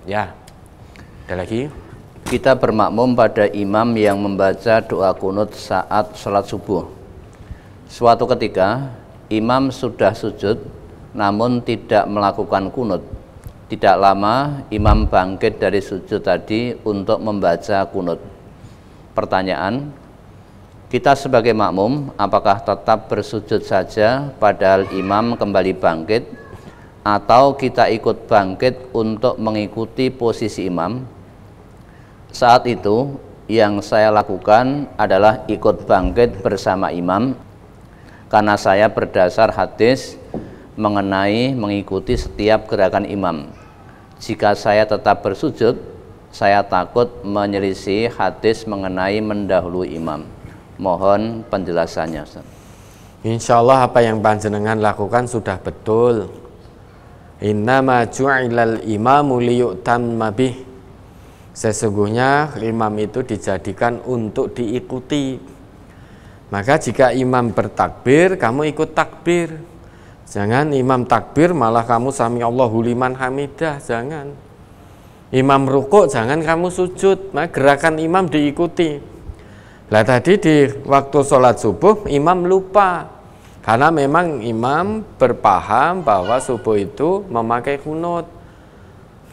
Ya, ada lagi. Kita bermakmum pada imam yang membaca doa kunut saat sholat subuh. Suatu ketika, imam sudah sujud namun tidak melakukan kunut. Tidak lama, imam bangkit dari sujud tadi untuk membaca kunut. Pertanyaan, kita sebagai makmum apakah tetap bersujud saja padahal imam kembali bangkit, atau kita ikut bangkit untuk mengikuti posisi imam? Saat itu yang saya lakukan adalah ikut bangkit bersama imam karena saya berdasar hadis mengenai mengikuti setiap gerakan imam. Jika saya tetap bersujud, saya takut menyelisih hadis mengenai mendahului imam. Mohon penjelasannya, Ustaz. Insya Allah apa yang panjenengan lakukan sudah betul. Innama ju'ilal imamu liyu'tamma bih. Sesungguhnya imam itu dijadikan untuk diikuti. Maka jika imam bertakbir, kamu ikut takbir. Jangan imam takbir malah kamu sami Allahu liman hamidah, jangan. Imam rukuk jangan kamu sujud, maka gerakan imam diikuti. Lah tadi di waktu sholat subuh imam lupa, karena memang imam berpaham bahwa subuh itu memakai kunut.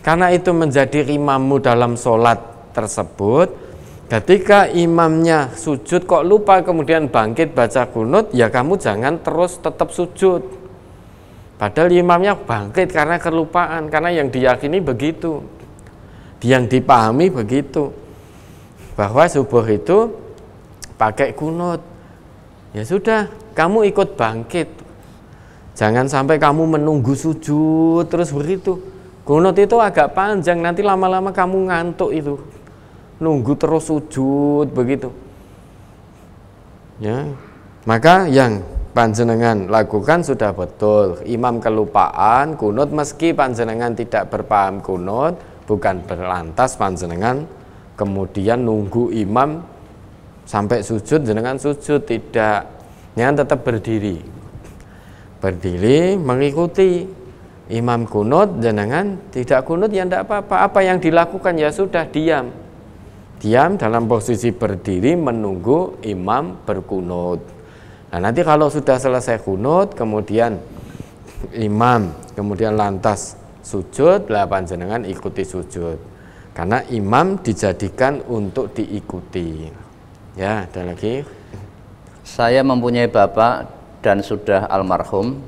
Karena itu menjadi imammu dalam sholat tersebut. Ketika imamnya sujud kok lupa kemudian bangkit baca kunut, ya kamu jangan terus tetap sujud. Padahal imamnya bangkit karena kelupaan, karena yang diyakini begitu, yang dipahami begitu, bahwa subuh itu pakai kunut. Ya sudah, kamu ikut bangkit. Jangan sampai kamu menunggu sujud terus begitu. Kunut itu agak panjang, nanti lama-lama kamu ngantuk itu. Nunggu terus sujud begitu. Ya. Maka yang panjenengan lakukan sudah betul. Imam kelupaan kunut, meski panjenengan tidak berpaham kunut, bukan berlantas panjenengan kemudian nunggu imam sampai sujud jenengan sujud, tidak. Jangan tetap berdiri. Berdiri mengikuti. Imam kunut, jenengan tidak kunut ya tidak apa-apa. Apa yang dilakukan ya sudah, diam. Diam dalam posisi berdiri menunggu imam berkunut. Nah nanti kalau sudah selesai kunut, kemudian imam, kemudian lantas sujud, lah panjenengan ikuti sujud. Karena imam dijadikan untuk diikuti. Ya, ada lagi. Saya mempunyai bapak dan sudah almarhum.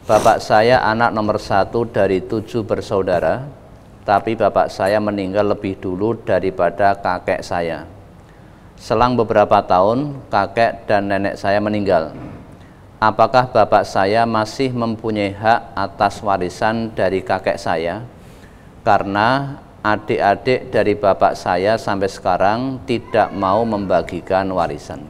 Bapak saya anak nomor 1 dari 7 bersaudara, tapi bapak saya meninggal lebih dulu daripada kakek saya. Selang beberapa tahun, kakek dan nenek saya meninggal. Apakah bapak saya masih mempunyai hak atas warisan dari kakek saya? Karena adik-adik dari bapak saya sampai sekarang tidak mau membagikan warisan.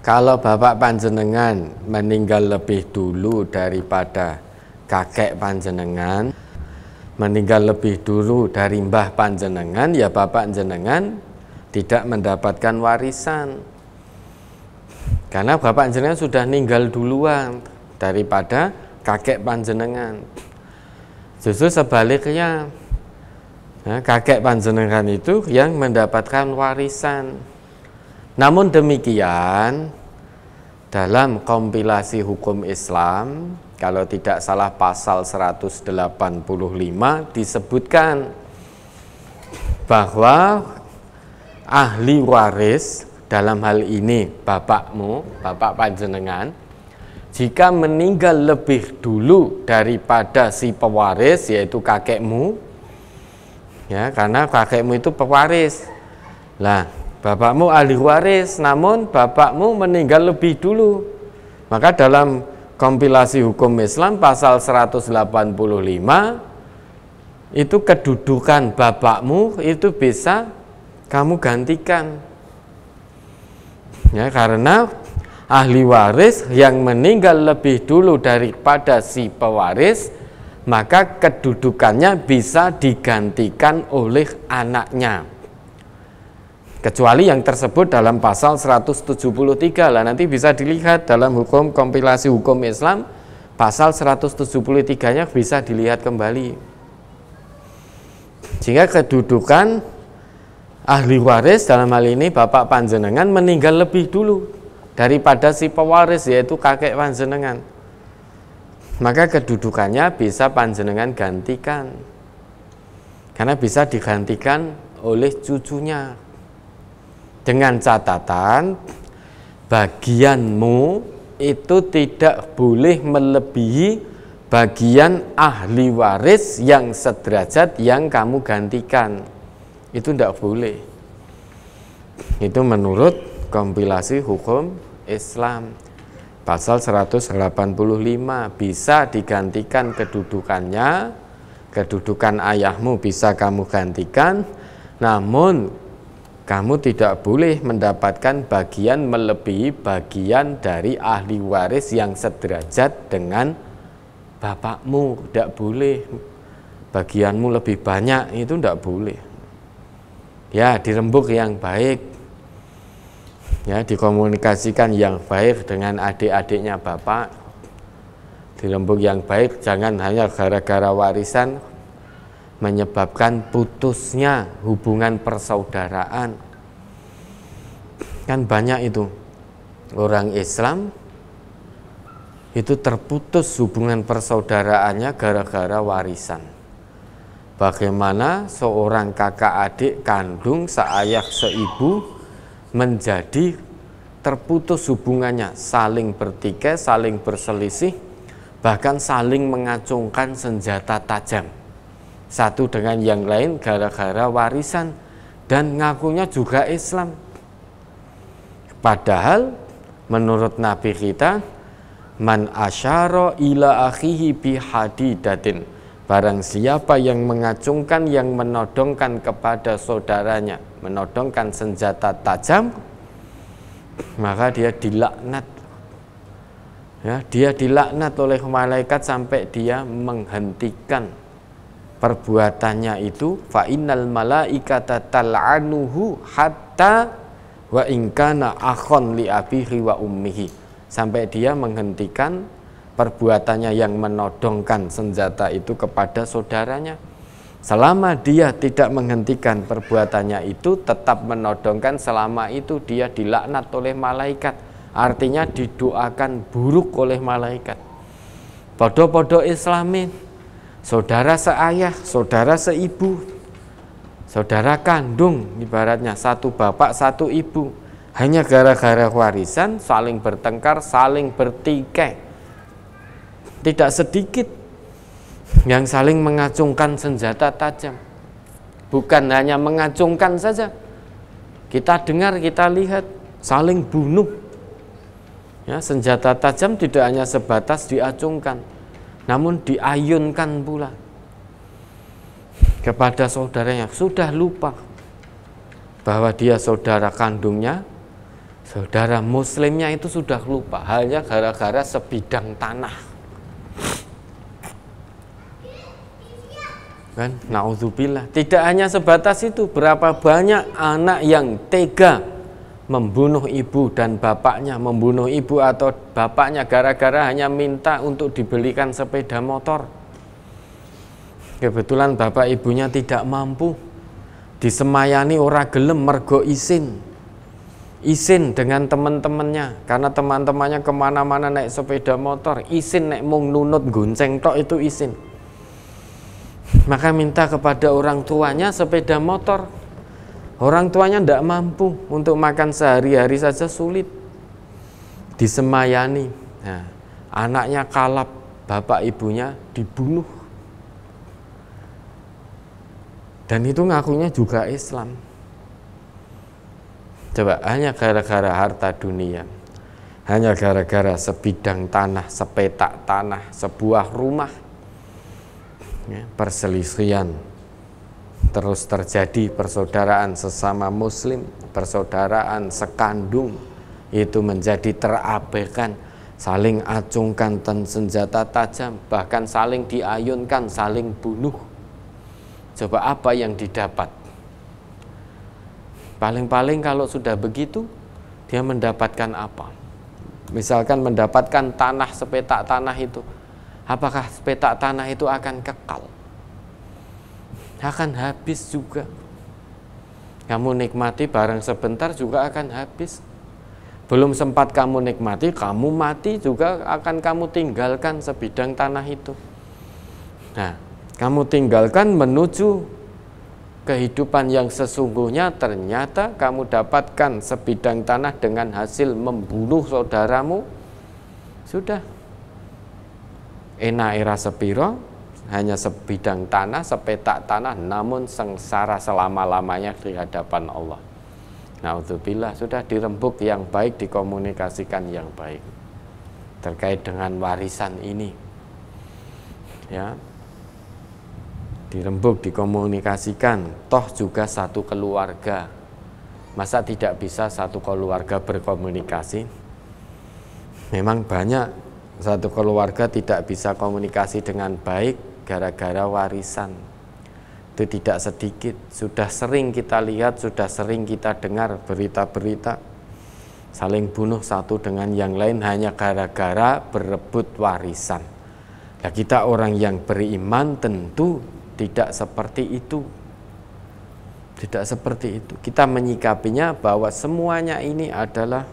Kalau bapak panjenengan meninggal lebih dulu daripada kakek panjenengan, meninggal lebih dulu dari mbah panjenengan, ya bapak panjenengan tidak mendapatkan warisan. Karena bapak panjenengan sudah meninggal duluan daripada kakek panjenengan. Justru sebaliknya, kakek panjenengan itu yang mendapatkan warisan. Namun demikian, dalam kompilasi hukum Islam, kalau tidak salah pasal 185 disebutkan bahwa ahli waris, dalam hal ini bapakmu, bapak panjenengan, jika meninggal lebih dulu daripada si pewaris, yaitu kakekmu, ya, karena kakekmu itu pewaris. Lah, bapakmu ahli waris, namun bapakmu meninggal lebih dulu. Maka dalam kompilasi hukum Islam pasal 185 itu kedudukan bapakmu itu bisa kamu gantikan. Ya, karena ahli waris yang meninggal lebih dulu daripada si pewaris, maka kedudukannya bisa digantikan oleh anaknya. Kecuali yang tersebut dalam pasal 173, lah nanti bisa dilihat dalam hukum kompilasi hukum Islam pasal 173-nya bisa dilihat kembali. Sehingga kedudukan ahli waris dalam hal ini bapak panjenengan meninggal lebih dulu daripada si pewaris, yaitu kakek panjenengan. Maka kedudukannya bisa panjenengan gantikan, karena bisa digantikan oleh cucunya, dengan catatan bagianmu itu tidak boleh melebihi bagian ahli waris yang sederajat yang kamu gantikan. Itu tidak boleh. Itu menurut kompilasi hukum Islam pasal 185, bisa digantikan kedudukannya. Kedudukan ayahmu bisa kamu gantikan, namun kamu tidak boleh mendapatkan bagian melebihi bagian dari ahli waris yang sederajat dengan bapakmu. Tidak boleh. Bagianmu lebih banyak, itu tidak boleh. Ya, dirembuk yang baik, ya, dikomunikasikan yang baik dengan adik-adiknya bapak, dirembuk yang baik, jangan hanya gara-gara warisan menyebabkan putusnya hubungan persaudaraan. Kan banyak itu orang Islam itu terputus hubungan persaudaraannya gara-gara warisan. Bagaimana seorang kakak adik kandung seayah seibu menjadi terputus hubungannya, saling bertikai, saling berselisih, bahkan saling mengacungkan senjata tajam satu dengan yang lain gara-gara warisan, dan ngakunya juga Islam. Padahal menurut Nabi kita, man asyara ila akhihi bihadidatin, barang siapa yang mengacungkan, yang menodongkan kepada saudaranya, menodongkan senjata tajam, maka dia dilaknat. Ya, dia dilaknat oleh malaikat sampai dia menghentikan perbuatannya itu. Fa innal malaikata tal'anuhu hatta wa in kana akhon li abihi wa ummihi, sampai dia menghentikan perbuatannya yang menodongkan senjata itu kepada saudaranya. Selama dia tidak menghentikan perbuatannya itu, tetap menodongkan, selama itu dia dilaknat oleh malaikat. Artinya didoakan buruk oleh malaikat. Podo-podo Islamin, saudara seayah, saudara seibu, saudara kandung, ibaratnya satu bapak satu ibu, hanya gara-gara warisan saling bertengkar, saling bertikai. Tidak sedikit yang saling mengacungkan senjata tajam. Bukan hanya mengacungkan saja, kita dengar, kita lihat saling bunuh. Ya, senjata tajam tidak hanya sebatas diacungkan, namun diayunkan pula kepada saudaranya. Sudah lupa bahwa dia saudara kandungnya, saudara muslimnya, itu sudah lupa, hanya gara-gara sebidang tanah. Kan, naudzubillah. Tidak hanya sebatas itu, berapa banyak anak yang tega membunuh ibu dan bapaknya, membunuh ibu atau bapaknya gara-gara hanya minta untuk dibelikan sepeda motor. Kebetulan bapak ibunya tidak mampu, disemayani ora gelem mergo isin dengan teman-temannya, karena teman-temannya kemana-mana naik sepeda motor, isin nek mung nunut gonceng tok itu isin. Maka minta kepada orang tuanya sepeda motor. Orang tuanya tidak mampu, untuk makan sehari-hari saja sulit, disemayani. Nah, anaknya kalap, bapak ibunya dibunuh. Dan itu ngakunya juga Islam. Coba, hanya gara-gara harta dunia, hanya gara-gara sebidang tanah, sepetak tanah, sebuah rumah, ya, perselisihan terus terjadi, persaudaraan sesama muslim, persaudaraan sekandung itu menjadi terabaikan, saling acungkan senjata tajam, bahkan saling diayunkan, saling bunuh. Coba apa yang didapat? Paling-paling kalau sudah begitu, dia mendapatkan apa? Misalkan mendapatkan tanah, sepetak tanah itu, apakah sepetak tanah itu akan kekal? akan habis juga. Kamu nikmati barang sebentar juga akan habis. Belum sempat kamu nikmati, kamu mati juga akan kamu tinggalkan sebidang tanah itu. Nah, kamu tinggalkan menuju kehidupan yang sesungguhnya, ternyata kamu dapatkan sebidang tanah dengan hasil membunuh saudaramu. Sudah. Enak era sepiro, hanya sebidang tanah, sepetak tanah, namun sengsara selama-lamanya di hadapan Allah. Na'udzubillah, sudah dirembuk yang baik, dikomunikasikan yang baik terkait dengan warisan ini, ya, dirembuk, dikomunikasikan. Toh juga satu keluarga, masa tidak bisa satu keluarga berkomunikasi? Memang banyak satu keluarga tidak bisa komunikasi dengan baik gara-gara warisan. Itu tidak sedikit. Sudah sering kita lihat, sudah sering kita dengar berita-berita saling bunuh satu dengan yang lain hanya gara-gara berebut warisan. Nah, kita orang yang beriman tentu tidak seperti itu. Tidak seperti itu. Kita menyikapinya bahwa semuanya ini adalah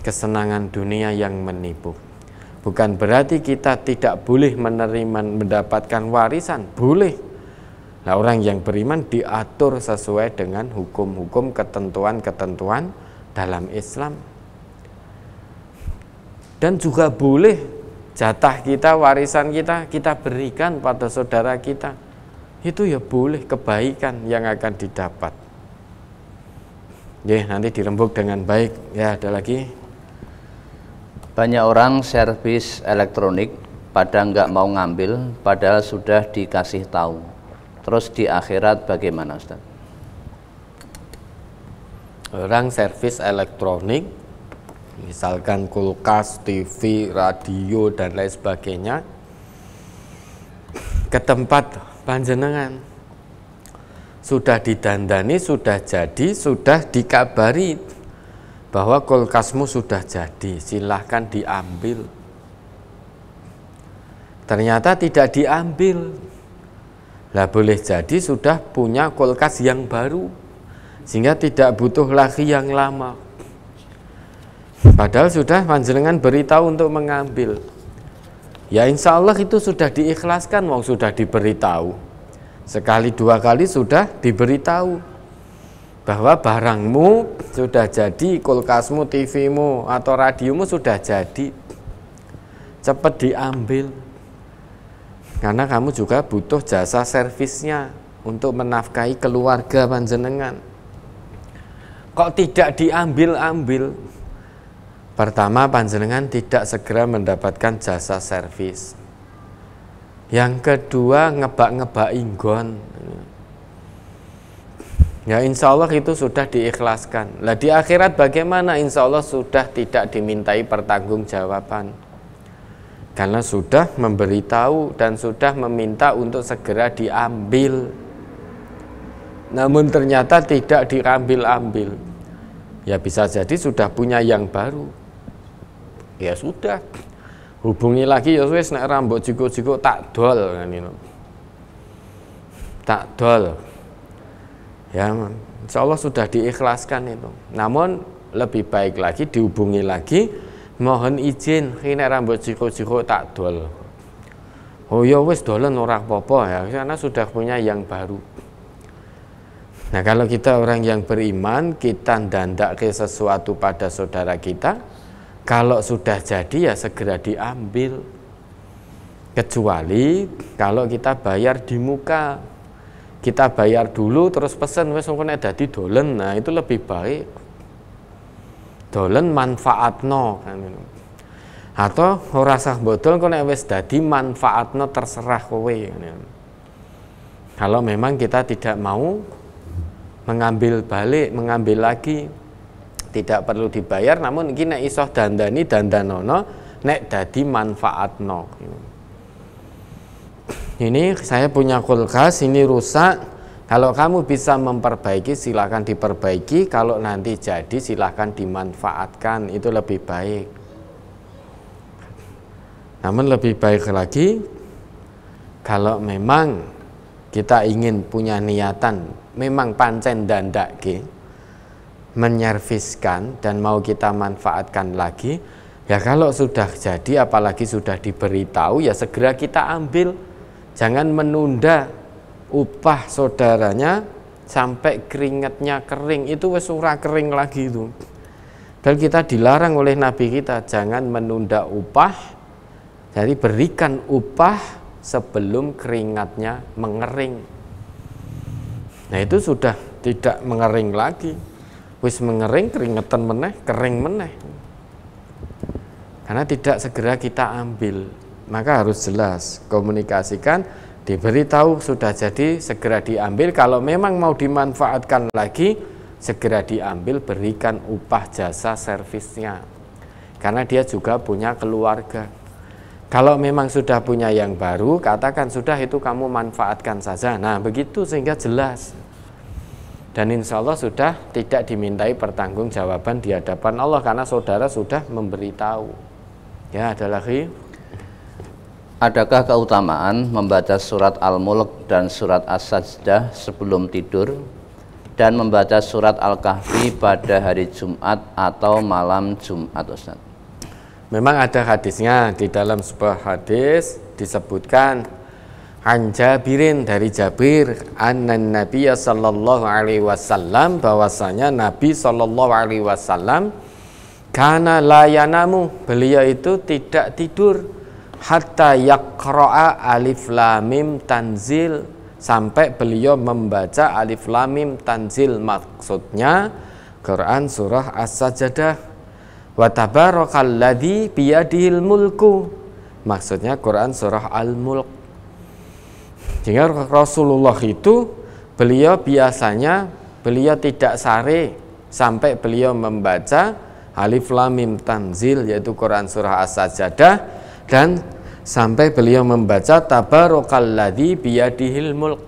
kesenangan dunia yang menipu. Bukan berarti kita tidak boleh mendapatkan warisan, boleh. Nah, orang yang beriman diatur sesuai dengan hukum-hukum, ketentuan-ketentuan dalam Islam. Dan juga boleh jatah kita, warisan kita berikan pada saudara kita. Itu ya boleh, kebaikan yang akan didapat. Ya, nanti dirembuk dengan baik. Ya, ada lagi. Banyak orang servis elektronik pada nggak mau ngambil, padahal sudah dikasih tahu. Terus di akhirat bagaimana, Ustaz? Orang servis elektronik, misalkan kulkas, TV, radio, dan lain sebagainya, ke tempat panjenengan, sudah didandani, sudah jadi, sudah dikabari bahwa kulkasmu sudah jadi, silahkan diambil. Ternyata tidak diambil. Lah, boleh jadi sudah punya kulkas yang baru, sehingga tidak butuh lagi yang lama. Padahal sudah panjenengan beritahu untuk mengambil. Ya insya Allah itu sudah diikhlaskan, mau sudah diberitahu. Sekali dua kali sudah diberitahu bahwa barangmu sudah jadi, kulkasmu, TV-mu, atau radiomu sudah jadi, cepat diambil. Karena kamu juga butuh jasa servisnya untuk menafkahi keluarga panjenengan. Kok tidak diambil-ambil? Pertama, panjenengan tidak segera mendapatkan jasa servis. Yang kedua, ngebak-ngebak inggon. Ya insya Allah itu sudah diikhlaskan. Lah di akhirat bagaimana? Insya Allah sudah tidak dimintai pertanggungjawaban, karena sudah memberitahu dan sudah meminta untuk segera diambil. Namun ternyata tidak diambil-ambil. Ya bisa jadi sudah punya yang baru. Ya sudah, hubungi lagi ya wis, nek rambut jiko-jiko tak dol kan ini. Tak dol. Ya, insya Allah sudah diikhlaskan itu. Namun lebih baik lagi dihubungi lagi, mohon izin, ini rambut jiko-jiko tak dol. Oh ya wis dolen ora apa-apa ya, karena sudah punya yang baru. Nah, kalau kita orang yang beriman, kita ndandake sesuatu pada saudara kita, kalau sudah jadi ya segera diambil. Kecuali kalau kita bayar di muka. Kita bayar dulu terus pesen wis engko nek dadi dolen, nah itu lebih baik. Dolen manfaatno kan. Atau ora sah bodol kok nek wis dadi manfaatno terserah kowe kan. Kalau memang kita tidak mau mengambil balik, mengambil lagi, tidak perlu dibayar, namun iki nek iso dandani dandanono nek dadi manfaatno. Ini saya punya kulkas, ini rusak. Kalau kamu bisa memperbaiki, silakan diperbaiki. Kalau nanti jadi, silakan dimanfaatkan. Itu lebih baik. Namun lebih baik lagi, kalau memang kita ingin punya niatan memang pancen dandake menyerviskan dan mau kita manfaatkan lagi, ya kalau sudah jadi apalagi sudah diberitahu ya segera kita ambil, jangan menunda upah saudaranya sampai keringatnya kering, itu wes ora kering lagi itu. Dan kita dilarang oleh Nabi kita jangan menunda upah, jadi berikan upah sebelum keringatnya mengering. Nah itu sudah tidak mengering lagi, wis mengering keringetan meneh, kering meneh. Karena tidak segera kita ambil, maka harus jelas komunikasikan, diberitahu sudah jadi segera diambil. Kalau memang mau dimanfaatkan lagi segera diambil, berikan upah jasa servisnya, karena dia juga punya keluarga. Kalau memang sudah punya yang baru, katakan sudah itu kamu manfaatkan saja. Nah begitu sehingga jelas. Dan insya Allah sudah tidak dimintai pertanggungjawaban di hadapan Allah karena saudara sudah memberitahu. Ya, ada lagi. Adakah keutamaan membaca surat Al-Mulk dan surat As-Sajdah sebelum tidur dan membaca surat Al-Kahfi pada hari Jumat atau malam Jumat, Ustaz? Memang ada hadisnya, di dalam sebuah hadis disebutkan an Jabirin, dari Jabir, annan Nabiya sallallahu alaihi wasallam, bahwasanya Nabi sallallahu alaihi wasallam kana la yanamu, beliau itu tidak tidur hatta yaqra'a alif lam mim tanzil, sampai beliau membaca alif lam mim tanzil, maksudnya Quran surah As-Sajdah. Wa tabarakalladzi biyadihil mulku, maksudnya Quran surah Al-Mulk. Sehingga Rasulullah itu beliau biasanya beliau tidak sare sampai beliau membaca alif lam mim tanzil, yaitu Quran surah As-Sajdah, dan sampai beliau membaca tabarakalladzi biyadihil mulk,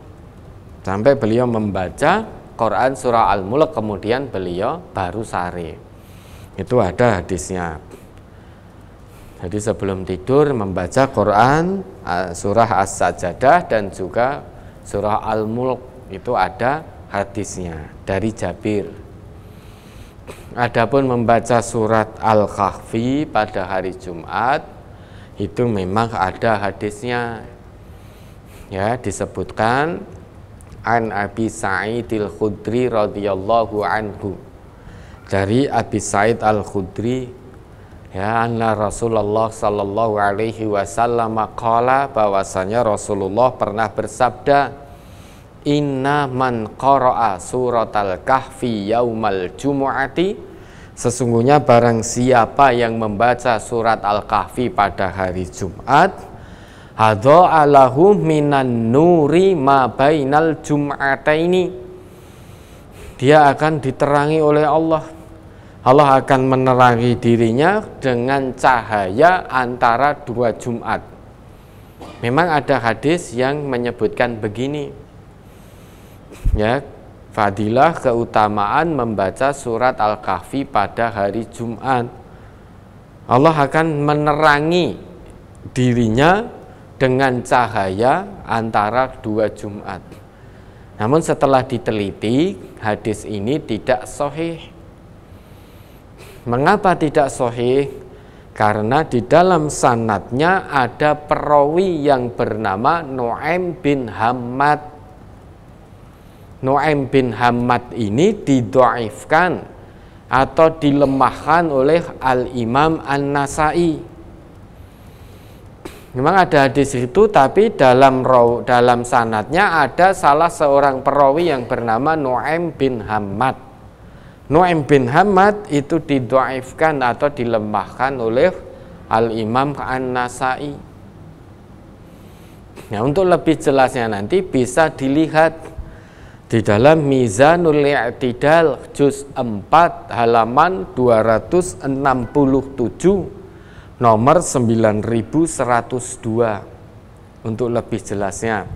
sampai beliau membaca Quran surah Al-Mulk, kemudian beliau baru sare. Itu ada hadisnya. Jadi sebelum tidur membaca Quran surah As-Sajdah dan juga surah Al-Mulk, itu ada hadisnya dari Jabir. Adapun membaca surat Al-Kahfi pada hari Jumat itu memang ada hadisnya. Ya, disebutkan an Abi Sa'idil Khudri radhiyallahu anhu, dari Abi Sa'id Al-Khudri, ya, anna Rasulullah sallallahu alaihi wasallam qala, bahwasanya Rasulullah pernah bersabda, inna man qara'a suratal kahfi yaumal jumu'ati, sesungguhnya barang siapa yang membaca surat Al-Kahfi pada hari Jumat, hadha'a lahu minan nuri ma bainal jum'ataini, dia akan diterangi oleh Allah. Allah akan menerangi dirinya dengan cahaya antara dua Jumat. Memang ada hadis yang menyebutkan begini, ya, fadilah keutamaan membaca surat Al-Kahfi pada hari Jumat. Allah akan menerangi dirinya dengan cahaya antara dua Jumat. Namun setelah diteliti, hadis ini tidak sahih. Mengapa tidak sahih? Karena di dalam sanadnya ada perawi yang bernama Nu'aim bin Hammad. Nu'aim bin Hammad ini didhaifkan atau dilemahkan oleh Al-Imam An-Nasai. Memang ada hadis itu, tapi dalam sanadnya ada salah seorang perawi yang bernama Nu'aim bin Hammad. Nu'aim bin Hammad itu didhaifkan atau dilemahkan oleh Al-Imam An-Nasai. Nah, untuk lebih jelasnya nanti bisa dilihat di dalam Mizanul I'tidal juz 4 halaman 267 nomor 9102. Untuk lebih jelasnya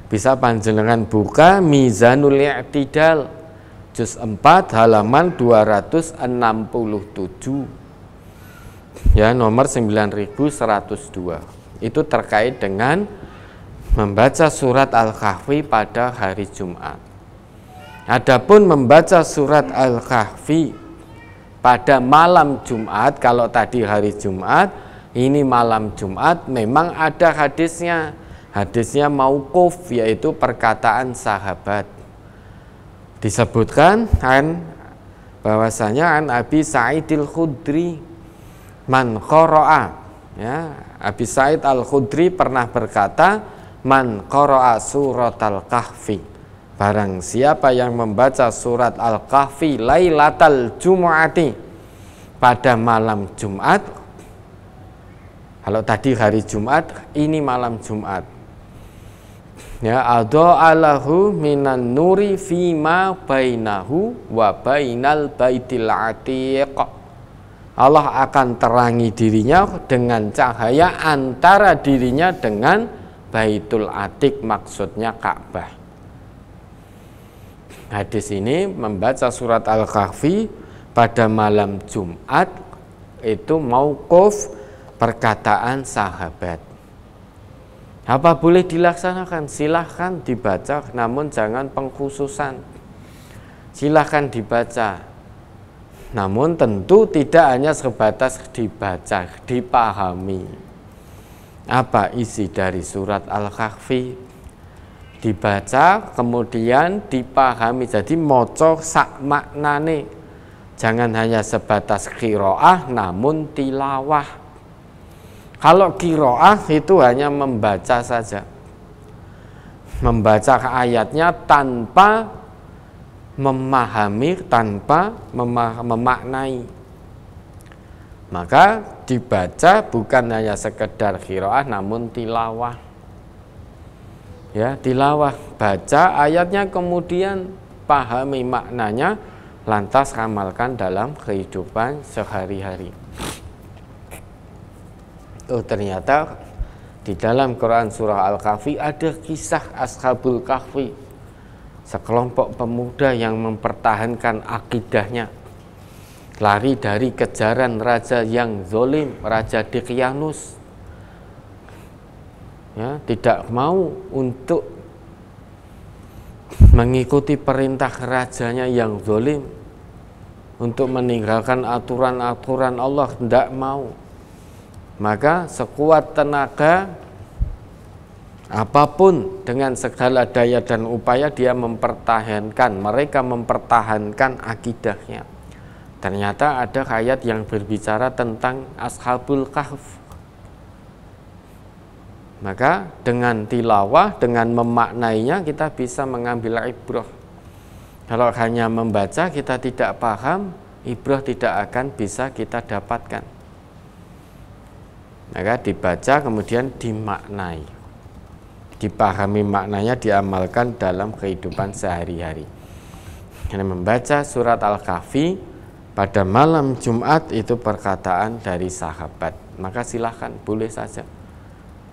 bisa panjenengan buka Mizanul I'tidal juz 4 halaman 267, ya, nomor 9102. Itu terkait dengan membaca surat Al-Kahfi pada hari Jumat. Adapun membaca surat Al-Kahfi pada malam Jumat, kalau tadi hari Jumat, ini malam Jumat, memang ada hadisnya. Hadisnya mauquf, yaitu perkataan sahabat. Disebutkan bahwasanya an Abi Sa'idil Khudri man qara'a, ya, Abi Sa'id Al-Khudri pernah berkata, man qara'a surat Al-Kahfi, barang siapa yang membaca surat Al-Kahfi lailatal jumu'ati, pada malam Jumat. Kalau tadi hari Jumat, ini malam Jumat. Ya, adha'alahu minan nuri fima bainahu wa bainal baitil atiq. Allah akan terangi dirinya dengan cahaya antara dirinya dengan Baitul Atiq, maksudnya Ka'bah. Hadis ini membaca surat Al-Kahfi pada malam Jumat itu mauquf, perkataan sahabat. Apa boleh dilaksanakan? Silahkan dibaca, namun jangan pengkhususan. Silahkan dibaca, namun tentu tidak hanya sebatas dibaca, dipahami. Apa isi dari surat Al-Kahfi? Dibaca, kemudian dipahami. Jadi moco sak maknane. Jangan hanya sebatas qiraah, namun tilawah. Kalau qiraah itu hanya membaca saja, membaca ayatnya tanpa memahami, tanpa memaknai. Maka dibaca bukan hanya sekedar qiraah, namun tilawah. Ya, tilawah, baca ayatnya kemudian pahami maknanya, lantas amalkan dalam kehidupan sehari-hari. Oh, ternyata di dalam Quran surah Al-Kahfi ada kisah Ashabul Kahfi, sekelompok pemuda yang mempertahankan akidahnya, lari dari kejaran raja yang zalim, Raja Daqyanus. Ya, tidak mau untuk mengikuti perintah rajanya yang zalim, untuk meninggalkan aturan-aturan Allah, tidak mau. Maka sekuat tenaga apapun, dengan segala daya dan upaya dia mereka mempertahankan akidahnya. Ternyata ada ayat yang berbicara tentang Ashabul Kahf. Maka dengan tilawah, dengan memaknainya, kita bisa mengambil ibrah. Kalau hanya membaca kita tidak paham, ibrah tidak akan bisa kita dapatkan. Maka dibaca kemudian dimaknai, dipahami maknanya, diamalkan dalam kehidupan sehari-hari. Karena membaca surat Al-Kahfi pada malam Jumat itu perkataan dari sahabat, maka silahkan, boleh saja.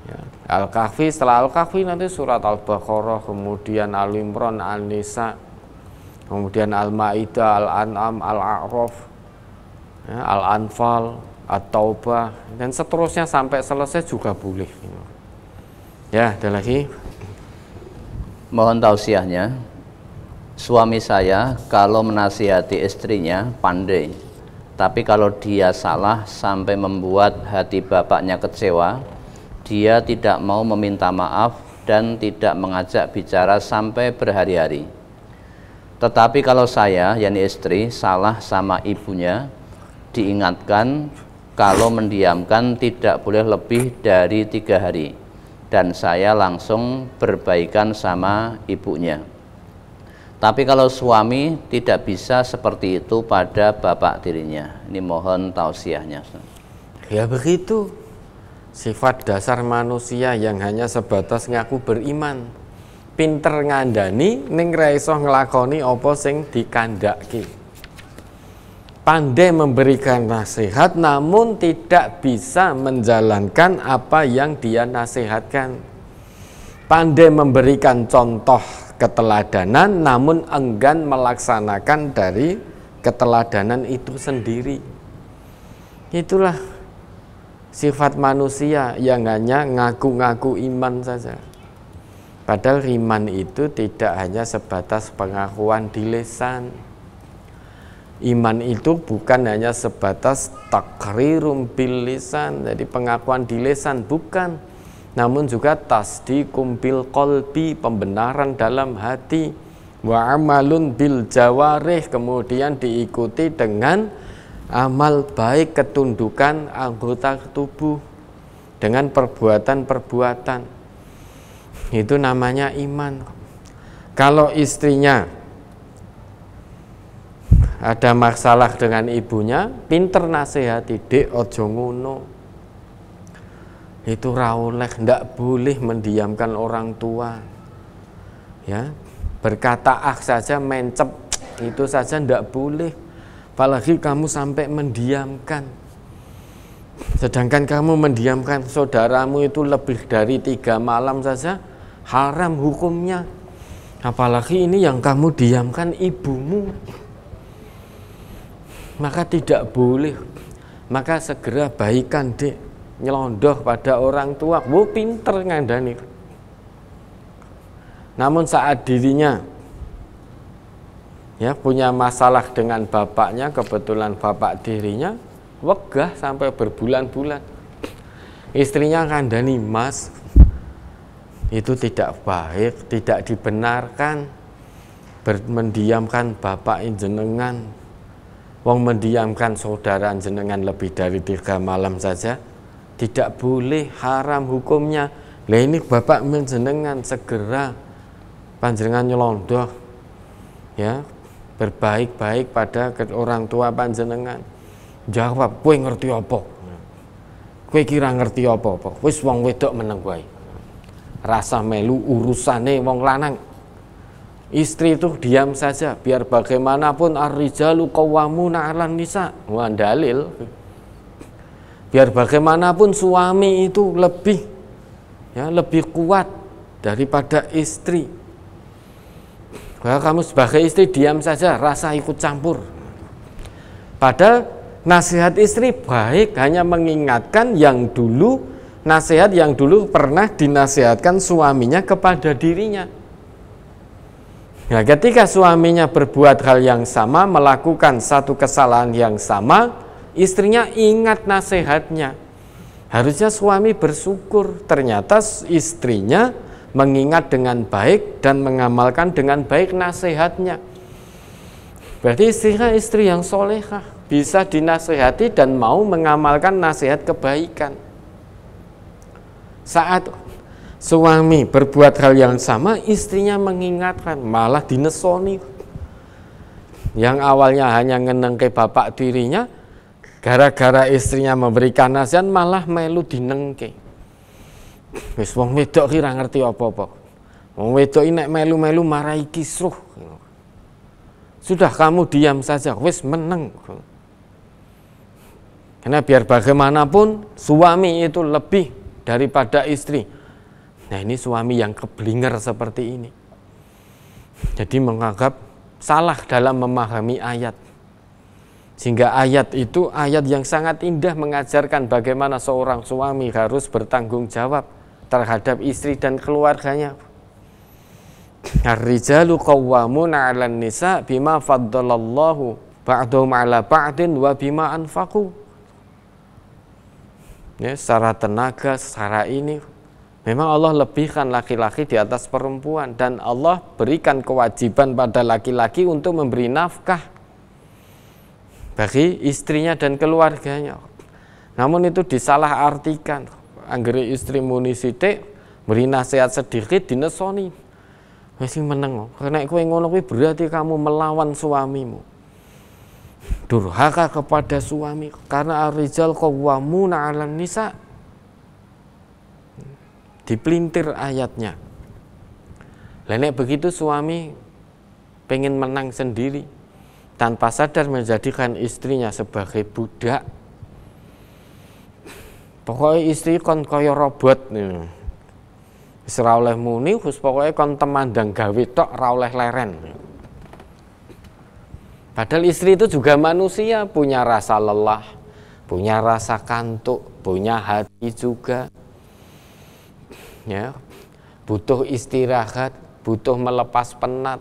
Ya, Al-Kahfi, setelah Al-Kahfi nanti surat Al-Baqarah, kemudian Al-Imran, An-Nisa, kemudian Al-Ma'idah, Al-An'am, Al-A'raf, ya, Al-Anfal, At-Taubah, dan seterusnya sampai selesai juga boleh. Ya, ada lagi. Mohon tausiahnya, suami saya kalau menasihati istrinya pandai, tapi kalau dia salah sampai membuat hati bapaknya kecewa, dia tidak mau meminta maaf dan tidak mengajak bicara sampai berhari-hari. Tetapi kalau saya, yakni istri, salah sama ibunya, diingatkan kalau mendiamkan tidak boleh lebih dari 3 hari, dan saya langsung berbaikan sama ibunya. Tapi kalau suami tidak bisa seperti itu pada bapak tirinya. Ini mohon tausiahnya. Ya begitu, sifat dasar manusia yang hanya sebatas ngaku beriman, pinter ngandani ning ra iso nglakoni apa sing dikandhaki. Pandai memberikan nasihat namun tidak bisa menjalankan apa yang dia nasihatkan. Pandai memberikan contoh keteladanan namun enggan melaksanakan dari keteladanan itu sendiri. Itulah sifat manusia yang hanya ngaku-ngaku iman saja. Padahal iman itu tidak hanya sebatas pengakuan di lisan. Iman itu bukan hanya sebatas takrirum bil lisan, jadi pengakuan di lisan, bukan. Namun juga tasdiqum bil qalbi, pembenaran dalam hati. Wa amalun bil jawarih, kemudian diikuti dengan amal baik, ketundukan anggota tubuh dengan perbuatan-perbuatan. Itu namanya iman. Kalau istrinya ada masalah dengan ibunya, pinter nasihati, "Dek, ojo ngono." Itu ra oleh, ndak boleh mendiamkan orang tua. Ya, berkata saja, mencep itu saja ndak boleh. Apalagi kamu sampai mendiamkan. Sedangkan kamu mendiamkan saudaramu itu lebih dari 3 malam saja haram hukumnya. Apalagi ini yang kamu diamkan ibumu. Maka tidak boleh. Maka segera baikan, Dek. Nyelondoh pada orang tua. Wo, pinter ngandani. Namun saat dirinya ya punya masalah dengan bapaknya, kebetulan bapak dirinya wegah sampai berbulan-bulan, istrinya kandhani, "Mas, itu tidak baik, tidak dibenarkan mendiamkan bapak jenengan. Wong mendiamkan saudara jenengan lebih dari 3 malam saja tidak boleh, haram hukumnya. Lah ini bapak jenengan, segera panjenengan nyelondoh ya, berbaik-baik pada orang tua panjenengan." Jawab, "Kowe ngerti apa? Kowe kira ngerti apa? Wis wong wedok meneng wae. Rasa melu urusane wong lanang." Istri itu diam saja, biar bagaimanapun ar-rijalu qawwamuna 'alan nisa. Wah, dalil. Biar bagaimanapun suami itu lebih kuat daripada istri. Kalau kamu sebagai istri diam saja, rasa ikut campur. Padahal nasihat istri baik, hanya mengingatkan nasihat yang dulu pernah dinasihatkan suaminya kepada dirinya. Nah, ketika suaminya berbuat hal yang sama, melakukan satu kesalahan yang sama, istrinya ingat nasihatnya. Harusnya suami bersyukur, ternyata istrinya mengingat dengan baik dan mengamalkan dengan baik nasihatnya. Berarti istrinya istri yang solehah, bisa dinasihati dan mau mengamalkan nasihat kebaikan. Saat suami berbuat hal yang sama, istrinya mengingatkan, malah dinesoni. Yang awalnya hanya ngenengke bapak tirinya, gara-gara istrinya memberikan nasihat malah melu dinengke. Wis wong wedok ki ra ngerti apa-apa. Wong wedok iki nek melu-melu marahi kisruh. Sudah kamu diam saja, wis meneng. Karena biar bagaimanapun suami itu lebih daripada istri. Nah, ini suami yang keblinger seperti ini. Jadi menganggap salah dalam memahami ayat. Sehingga ayat itu ayat yang sangat indah mengajarkan bagaimana seorang suami harus bertanggung jawab terhadap istri dan keluarganya. Ar-rijalu qawwamuna 'alan nisa bima faddalallahu ba'dahum 'ala ba'din wa bima anfaqu. Ya, secara tenaga, secara ini memang Allah lebihkan laki-laki di atas perempuan, dan Allah berikan kewajiban pada laki-laki untuk memberi nafkah bagi istrinya dan keluarganya. Namun itu disalahartikan. Anggere istri muni sithik, beri nasihat sedikit dinesoni. Wis meneng. Nek kowe ngono kuwi berarti kamu melawan suamimu. Durhaka kepada suami, karena ar-rijal qawwamuna 'alan nisa. Dipelintir ayatnya. Lah nek begitu suami pengen menang sendiri, tanpa sadar menjadikan istrinya sebagai budak. Pokoknya istri kon kaya robot nih. Wis ora oleh muni, wis pokoke kon temandang gawe tok, ora oleh leren. Padahal istri itu juga manusia, punya rasa lelah, punya rasa kantuk, punya hati juga. Ya. butuh istirahat, butuh melepas penat,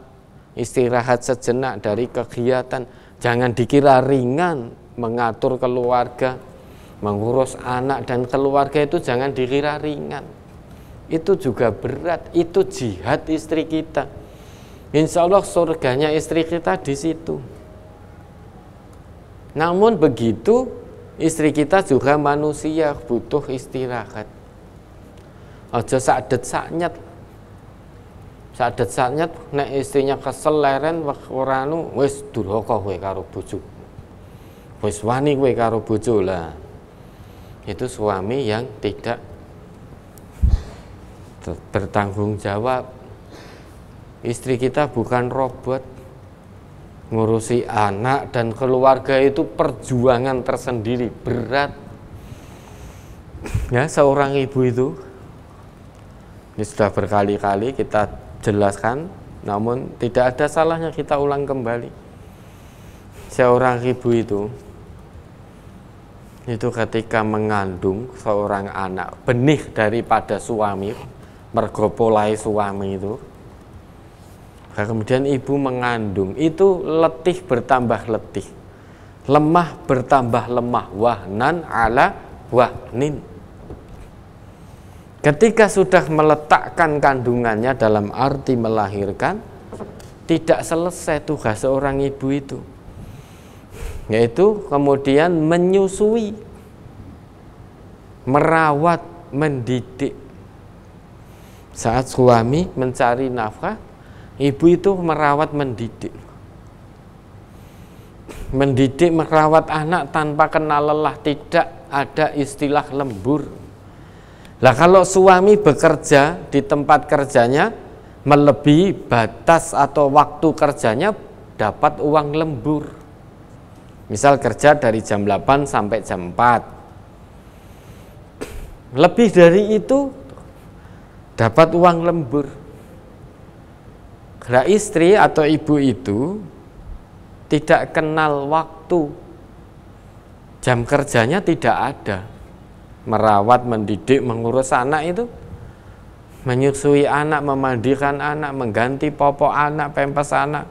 istirahat sejenak dari kegiatan. Jangan dikira ringan mengatur keluarga, mengurus anak dan keluarga itu jangan dikira ringan. Itu juga berat, itu jihad istri kita. Insya Allah surganya istri kita di situ. Namun begitu, istri kita juga manusia, butuh istirahat. Aja sadet saknyet. Sadet saknyet nek istrinya kesel leren ora anu wis durhaka kowe karo bojo. Wis wani kowe karo bojo lah. Itu suami yang tidak bertanggung jawab. Istri kita bukan robot. Ngurusi anak dan keluarga itu perjuangan tersendiri, berat. Ya, seorang ibu itu, ini sudah berkali-kali kita jelaskan, namun tidak ada salahnya kita ulang kembali. Seorang ibu itu ketika mengandung seorang anak, benih daripada suami, mergopolai suami itu, kemudian ibu mengandung, itu letih bertambah letih, lemah bertambah lemah, wahnan ala wahnin. Ketika sudah meletakkan kandungannya dalam arti melahirkan, tidak selesai tugas seorang ibu itu, yaitu kemudian menyusui, merawat, mendidik. Saat suami mencari nafkah, ibu itu merawat, mendidik. Mendidik, merawat anak tanpa kenal lelah, tidak ada istilah lembur. Lah kalau suami bekerja di tempat kerjanya melebihi batas atau waktu kerjanya, dapat uang lembur. Misal kerja dari jam 8 sampai jam 4. Lebih dari itu dapat uang lembur. Nah, istri atau ibu itu tidak kenal waktu. Jam kerjanya tidak ada. Merawat, mendidik, mengurus anak itu, menyusui anak, memandikan anak, mengganti popok anak, pempes anak,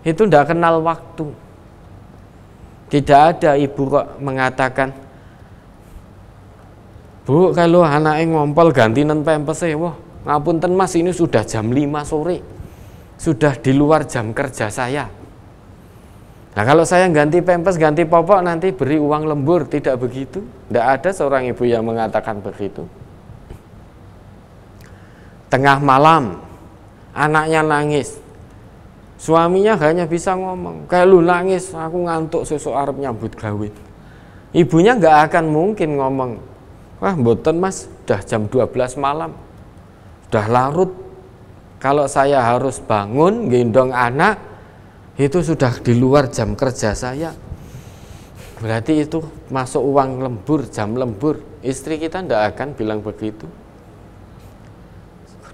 itu tidak kenal waktu. Tidak ada ibu kok mengatakan, Bu, kalau anaknya ngompol gantian pempes, wah ngapunten mas, ini sudah jam 5 sore, sudah di luar jam kerja saya. Nah kalau saya ganti pempes, ganti popok, nanti beri uang lembur. Tidak begitu. Tidak ada seorang ibu yang mengatakan begitu. Tengah malam, anaknya nangis, suaminya hanya bisa ngomong, kayak lu nangis, aku ngantuk, sesuk arep nyambut gawe. Ibunya nggak akan mungkin ngomong, wah mboten mas, udah jam 12 malam, udah larut. Kalau saya harus bangun, gendong anak, itu sudah di luar jam kerja saya. Berarti itu masuk uang lembur, jam lembur. Istri kita tidak akan bilang begitu.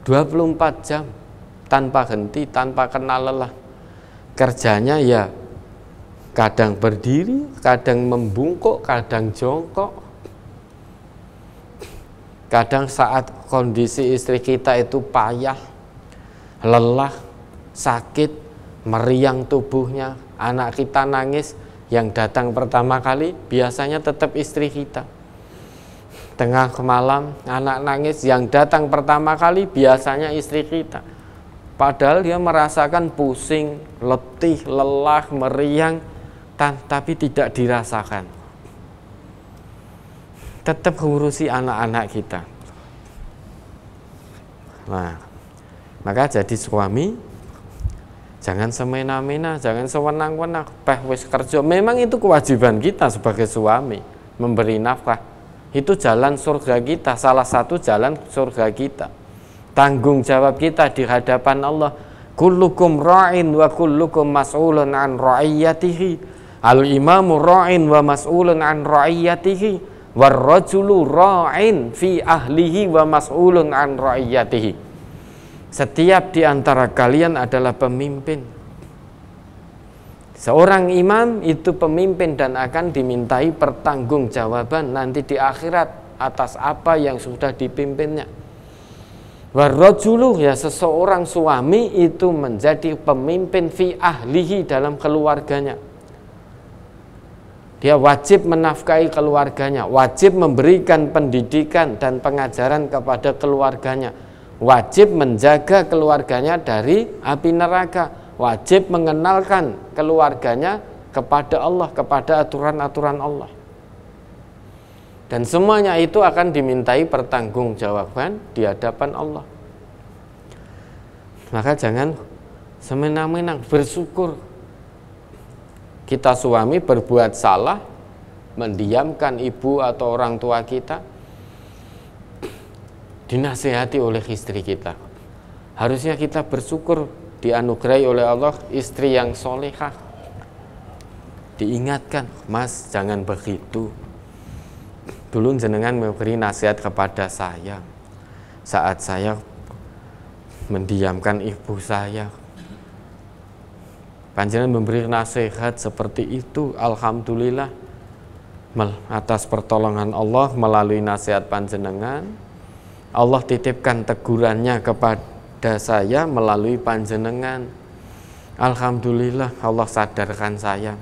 24 jam tanpa henti, tanpa kenal lelah. Kerjanya ya kadang berdiri, kadang membungkuk, kadang jongkok. Kadang saat kondisi istri kita itu payah, lelah, sakit, meriang tubuhnya, anak kita nangis, yang datang pertama kali biasanya tetap istri kita. Tengah malam anak nangis, yang datang pertama kali biasanya istri kita. Padahal dia merasakan pusing, letih, lelah, meriang, tapi tidak dirasakan. Tetap ngurusi anak-anak kita. Nah, maka jadi suami jangan semena-mena, jangan sewenang-wenang, wis kerja. Memang itu kewajiban kita sebagai suami, memberi nafkah. Itu jalan surga kita, salah satu jalan surga kita. Tanggung jawab kita di hadapan Allah. Kullukum ra'in wa kullukum mas'ulun an ra'iyatihi. Al-imamu ra'in wa mas'ulun an ra'iyatihi. War-rajulu ra'in fi ahlihi wa mas'ulun an ra'iyatihi. Setiap di antara kalian adalah pemimpin. Seorang imam itu pemimpin dan akan dimintai pertanggungjawaban nanti di akhirat atas apa yang sudah dipimpinnya. Warrajulu, ya seseorang suami itu menjadi pemimpin fi ahlihi, dalam keluarganya. Dia wajib menafkahi keluarganya, wajib memberikan pendidikan dan pengajaran kepada keluarganya, wajib menjaga keluarganya dari api neraka, wajib mengenalkan keluarganya kepada Allah, kepada aturan-aturan Allah. Dan semuanya itu akan dimintai pertanggungjawaban di hadapan Allah. Maka jangan semenang-menang, bersyukur. Kita suami berbuat salah, mendiamkan ibu atau orang tua kita, dinasihati oleh istri kita. Harusnya kita bersyukur dianugerahi oleh Allah istri yang solehah. Diingatkan, Mas jangan begitu. Dulu jenengan memberi nasihat kepada saya saat saya mendiamkan ibu saya. Panjenengan memberi nasihat seperti itu, alhamdulillah, atas pertolongan Allah melalui nasihat panjenengan, Allah titipkan tegurannya kepada saya melalui panjenengan. Alhamdulillah, Allah sadarkan saya,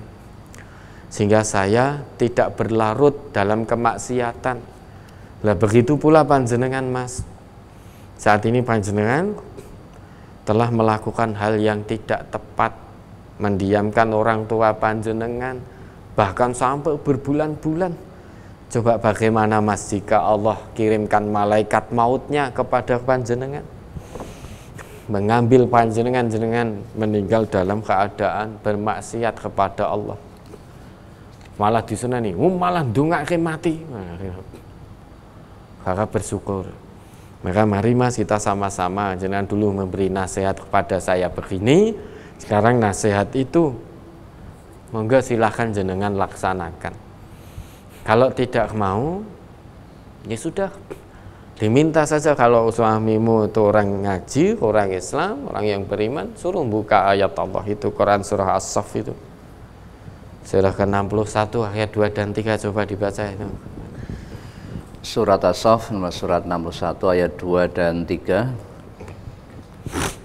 sehingga saya tidak berlarut dalam kemaksiatan. Lah begitu pula panjenengan, Mas. Saat ini panjenengan telah melakukan hal yang tidak tepat, mendiamkan orang tua panjenengan, bahkan sampai berbulan-bulan. Coba bagaimana, Mas, jika Allah kirimkan malaikat mautnya kepada panjenengan, mengambil panjenengan meninggal dalam keadaan bermaksiat kepada Allah. Malah disunani, malah ndongake mati. Maka bersyukur. Maka mari, Mas, kita sama-sama, jenengan dulu memberi nasihat kepada saya begini, sekarang nasihat itu monggo silahkan jenengan laksanakan. Kalau tidak mau, ya sudah, diminta saja. Kalau suamimu itu orang ngaji, orang Islam, orang yang beriman, suruh buka ayat Allah itu, Quran surah As-Saff itu, surah ke-61 ayat 2 dan 3, coba dibaca itu. Surat As-Saff, surat 61 ayat 2 dan 3.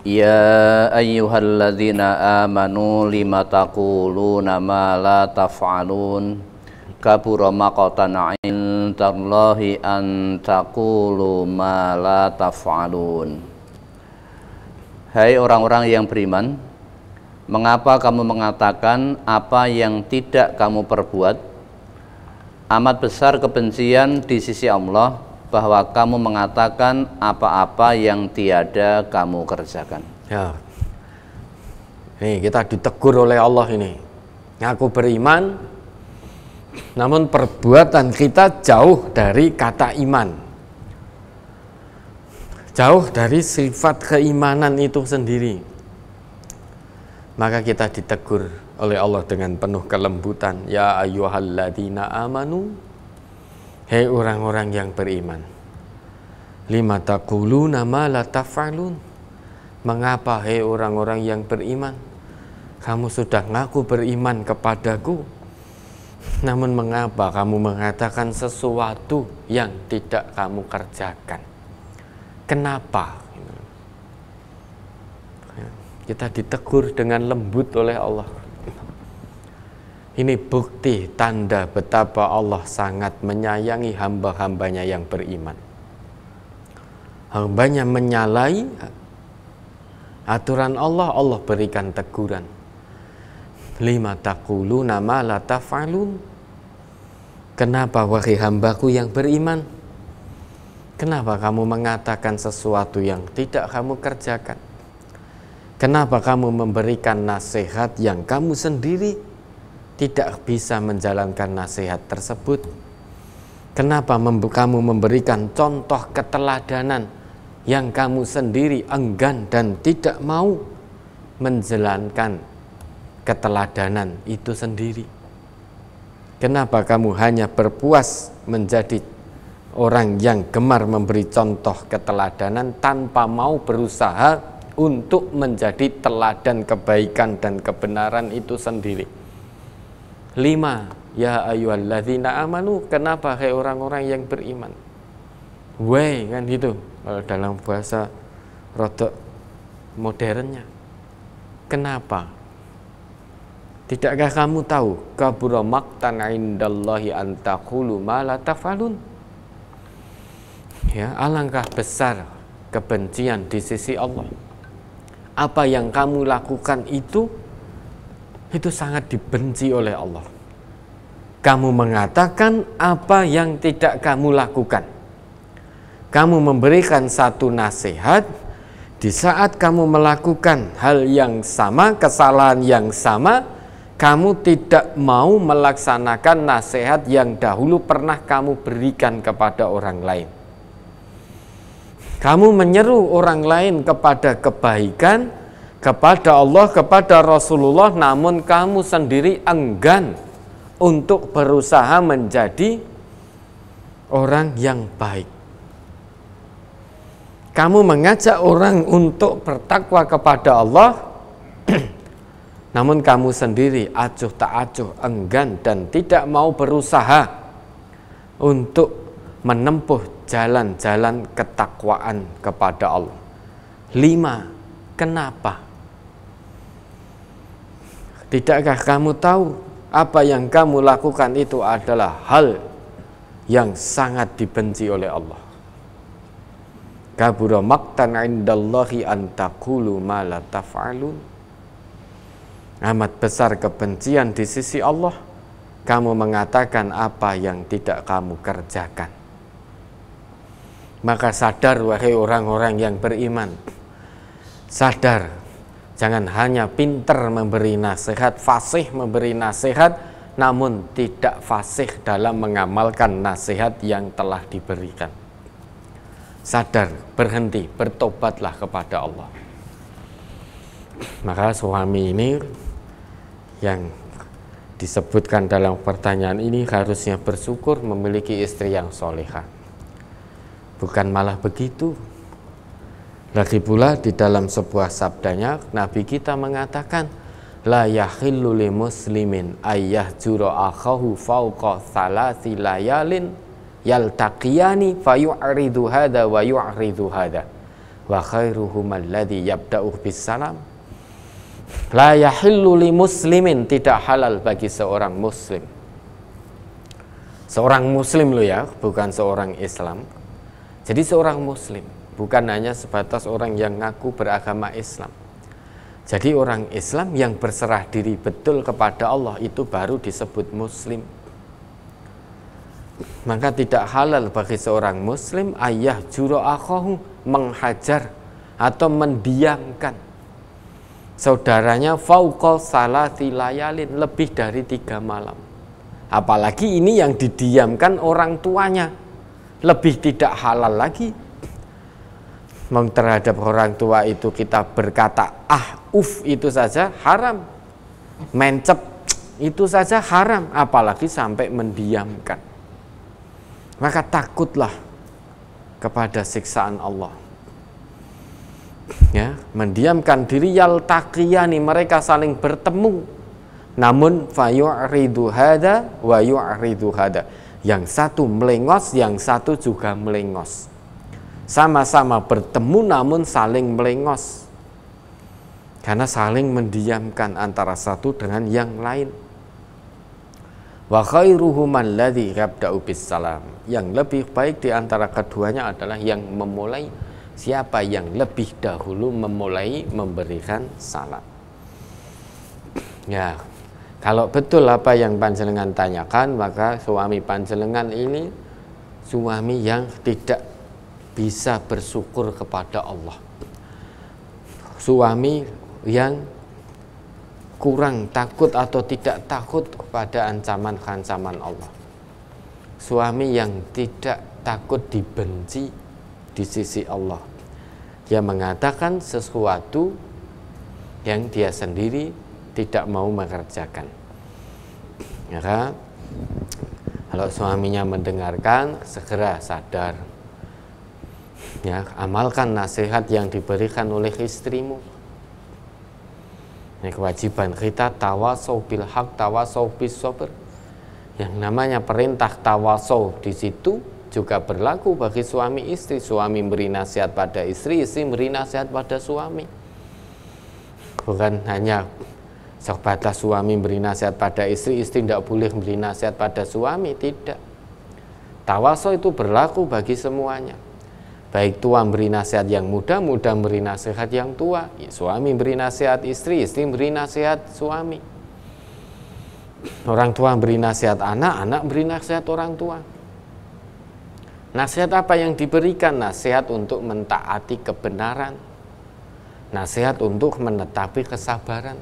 Ya ayyuhalladzina amanu lima taquluna ma la taf'alun kabura maqtan 'indallahi an taqulu ma la taf'alun. Hai orang-orang yang beriman, mengapa kamu mengatakan apa yang tidak kamu perbuat? Amat besar kebencian di sisi Allah bahwa kamu mengatakan apa-apa yang tiada kamu kerjakan. Ya. Nih, kita ditegur oleh Allah ini. Ngaku beriman, namun perbuatan kita jauh dari kata iman. Jauh dari sifat keimanan itu sendiri. Maka kita ditegur oleh Allah dengan penuh kelembutan. Ya ayyuhalladzina amanu, hei orang-orang yang beriman, lima taquluna ma la taf'alun. Mengapa, hei orang-orang yang beriman, kamu sudah ngaku beriman kepadaku, namun mengapa kamu mengatakan sesuatu yang tidak kamu kerjakan? Kenapa? Kita ditegur dengan lembut oleh Allah. Ini bukti tanda betapa Allah sangat menyayangi hamba-hambanya yang beriman. Hambanya menyalahi aturan Allah, Allah berikan teguran. Lima taquluna ma la taf'alun. Kenapa, wahai hambaku yang beriman, kenapa kamu mengatakan sesuatu yang tidak kamu kerjakan? Kenapa kamu memberikan nasihat yang kamu sendiri tidak bisa menjalankan nasihat tersebut? Kenapa kamu memberikan contoh keteladanan yang kamu sendiri enggan dan tidak mau menjalankan keteladanan itu sendiri? Kenapa kamu hanya berpuas menjadi orang yang gemar memberi contoh keteladanan tanpa mau berusaha untuk menjadi teladan kebaikan dan kebenaran itu sendiri? 5. Ya ayyuhalladzina amanu, kenapa hai orang-orang yang beriman? Weh, kan gitu. kalau dalam bahasa rodok modernnya. Kenapa? Tidakkah kamu tahu kabura maqtan indallahi an taqulu ma la taf'alun? Ya, alangkah besar kebencian di sisi Allah. Apa yang kamu lakukan itu sangat dibenci oleh Allah. Kamu mengatakan apa yang tidak kamu lakukan. Kamu memberikan satu nasihat di saat kamu melakukan hal yang sama, kesalahan yang sama, kamu tidak mau melaksanakan nasihat yang dahulu pernah kamu berikan kepada orang lain. Kamu menyeru orang lain kepada kebaikan, kepada Allah, kepada Rasulullah, namun kamu sendiri enggan untuk berusaha menjadi orang yang baik. Kamu mengajak orang untuk bertakwa kepada Allah, namun kamu sendiri acuh tak acuh, enggan dan tidak mau berusaha untuk menempuh jalan-jalan ketakwaan kepada Allah. 5. Kenapa? Tidakkah kamu tahu apa yang kamu lakukan itu adalah hal yang sangat dibenci oleh Allah? Kabura maqtan indallahi an taqulu ma la taf'alun. Amat besar kebencian di sisi Allah, kamu mengatakan apa yang tidak kamu kerjakan. Maka sadar wahai orang-orang yang beriman, sadar, jangan hanya pintar memberi nasihat, fasih memberi nasihat, namun tidak fasih dalam mengamalkan nasihat yang telah diberikan. Sadar, berhenti, bertobatlah kepada Allah. Maka suami ini yang disebutkan dalam pertanyaan ini harusnya bersyukur memiliki istri yang solehah. Bukan malah begitu. Lagi pula di dalam sebuah sabdanya Nabi kita mengatakan, la yahillu li muslimin ayyahjura akhahu fawqa thalathi layalin yaltaqiyani fayu'ridu hadha wa yu'ridu hadha wa khairuhum alladhi yabda'u bis salam. La yahillu li muslimin, tidak halal bagi seorang muslim. Seorang muslim lo ya, bukan seorang Islam. Jadi seorang muslim, bukan hanya sebatas orang yang ngaku beragama Islam. Jadi orang Islam yang berserah diri betul kepada Allah itu baru disebut muslim. Maka tidak halal bagi seorang muslim ayah juro akhahu, menghajar atau mendiamkan saudaranya fauqa salati layalin, lebih dari 3 malam. Apalagi ini yang didiamkan orang tuanya, lebih tidak halal lagi. Terhadap orang tua itu kita berkata itu saja haram, mencep itu saja haram, apalagi sampai mendiamkan. Maka takutlah kepada siksaan Allah. Ya, mendiamkan diri, yaltaqiyani, mereka saling bertemu, namun fayu'ridu hada wa yu'ridu hada, yang satu melengos, yang satu juga melengos, sama-sama bertemu namun saling melengos, karena saling mendiamkan antara satu dengan yang lain. Wa khairuhum alladzi yabda'u bis salam, yang lebih baik di antara keduanya adalah yang memulai. Siapa yang lebih dahulu memulai memberikan salam. Ya, kalau betul apa yang panjenengan tanyakan, maka suami panjenengan ini suami yang tidak bisa bersyukur kepada Allah. Suami yang kurang takut atau tidak takut kepada ancaman-ancaman Allah. Suami yang tidak takut dibenci di sisi Allah. Dia mengatakan sesuatu yang dia sendiri tidak mau mengerjakan. Maka kalau suaminya mendengarkan, segera sadar. Ya, amalkan nasihat yang diberikan oleh istrimu. Ini kewajiban kita, tawasau bil haq, tawasau bis sabr. Yang namanya perintah tawasau di situ juga berlaku bagi suami istri. Suami beri nasihat pada istri, istri beri nasihat pada suami. Bukan hanya sebatas suami beri nasihat pada istri, istri tidak boleh beri nasihat pada suami, tidak. Tawaso itu berlaku bagi semuanya. Baik tua beri nasihat yang muda, muda beri nasihat yang tua, suami beri nasihat istri, istri beri nasihat suami. Orang tua beri nasihat anak, anak beri nasihat orang tua. Nasihat apa yang diberikan? Nasihat untuk mentaati kebenaran, nasihat untuk menetapi kesabaran.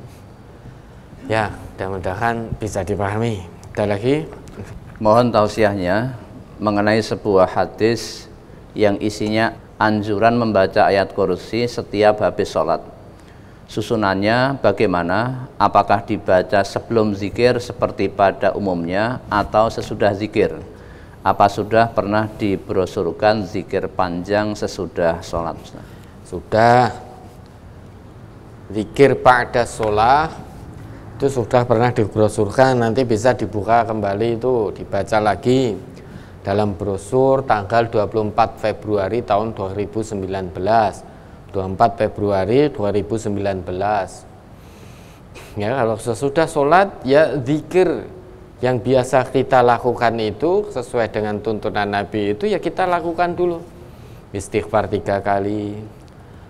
Ya, mudah-mudahan bisa dipahami. Ada lagi? Mohon tausiahnya mengenai sebuah hadis yang isinya anjuran membaca ayat kursi setiap habis sholat. Susunannya bagaimana? Apakah dibaca sebelum zikir seperti pada umumnya atau sesudah zikir? Apa sudah pernah dibrosurkan zikir panjang sesudah sholat? Sudah. Zikir pada sholat itu sudah pernah dibrosurkan, nanti bisa dibuka kembali itu, dibaca lagi dalam brosur tanggal 24 Februari tahun 2019. 24 Februari 2019. Ya, kalau sesudah sholat ya zikir yang biasa kita lakukan itu sesuai dengan tuntunan Nabi itu ya kita lakukan dulu. Istighfar 3 kali,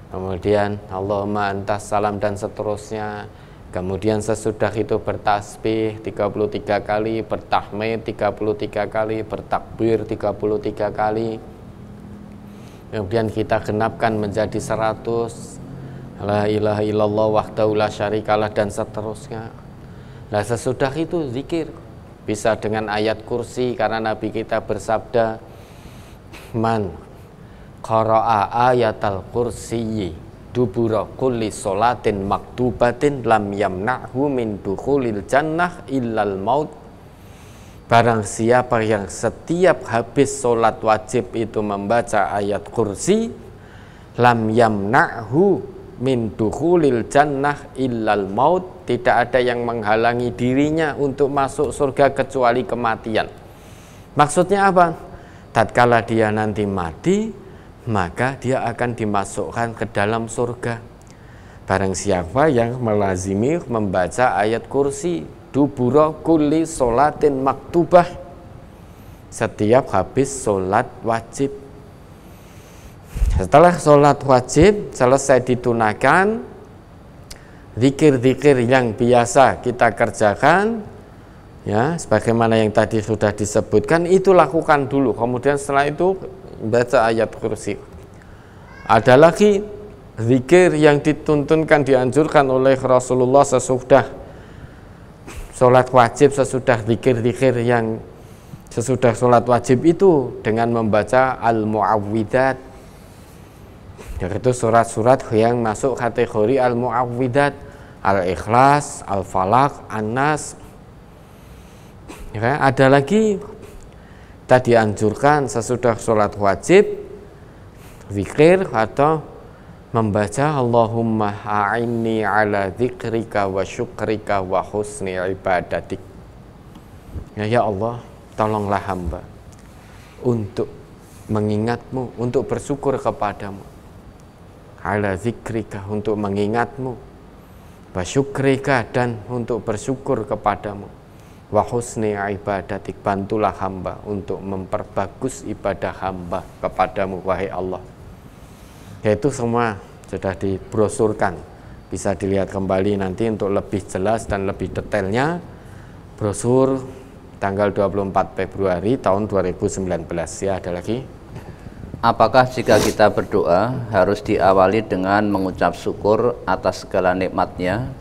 kemudian Allahumma antas salam dan seterusnya. Kemudian sesudah itu bertasbih 33 kali, bertahmid 33 kali, bertakbir 33 kali. Kemudian kita genapkan menjadi 100. La ilaha illallah wahdahu la syarikalah dan seterusnya. Nah, sesudah itu zikir bisa dengan ayat kursi karena Nabi kita bersabda, man qara'a ayatal kursiyyi dubura kulli sholatin maktubatin lam yamna'hu min dukhulil jannah illal maut. Barang siapa yang setiap habis sholat wajib itu membaca ayat kursi, lam yamna'hu min dukhulil jannah illal maut, tidak ada yang menghalangi dirinya untuk masuk surga kecuali kematian. Maksudnya apa? Tatkala dia nanti mati, maka dia akan dimasukkan ke dalam surga. Barang siapa yang melazimi membaca ayat kursi dubura kulli sholatin maktubah, setiap habis sholat wajib. Setelah sholat wajib selesai ditunaikan, zikir-zikir yang biasa kita kerjakan, ya sebagaimana yang tadi sudah disebutkan, itu lakukan dulu. Kemudian setelah itu baca ayat kursi. Ada lagi zikir yang dituntunkan, dianjurkan oleh Rasulullah sesudah sholat wajib, sesudah zikir-zikir yang sesudah sholat wajib itu dengan membaca al-mu'awwidat, yaitu surat-surat yang masuk kategori al-mu'awwidat, al-ikhlas, al-falaq, an-nas. Ya, ada lagi tadi anjurkan sesudah sholat wajib zikir atau membaca Allahumma a'inni ala dzikrika wa syukrika wa husni ibadatik. Ya Allah, tolonglah hamba untuk mengingatmu, untuk bersyukur kepadamu. Ala dzikrika, untuk mengingatmu. Wa syukrika, dan untuk bersyukur kepadamu. Wa husni ibadatik, bantulah hamba untuk memperbagus ibadah hamba kepadamu, wahai Allah. Yaitu semua sudah dibrosurkan, bisa dilihat kembali nanti untuk lebih jelas dan lebih detailnya. Brosur tanggal 24 Februari tahun 2019. Ya, ada lagi. Apakah jika kita berdoa harus diawali dengan mengucap syukur atas segala nikmatnya,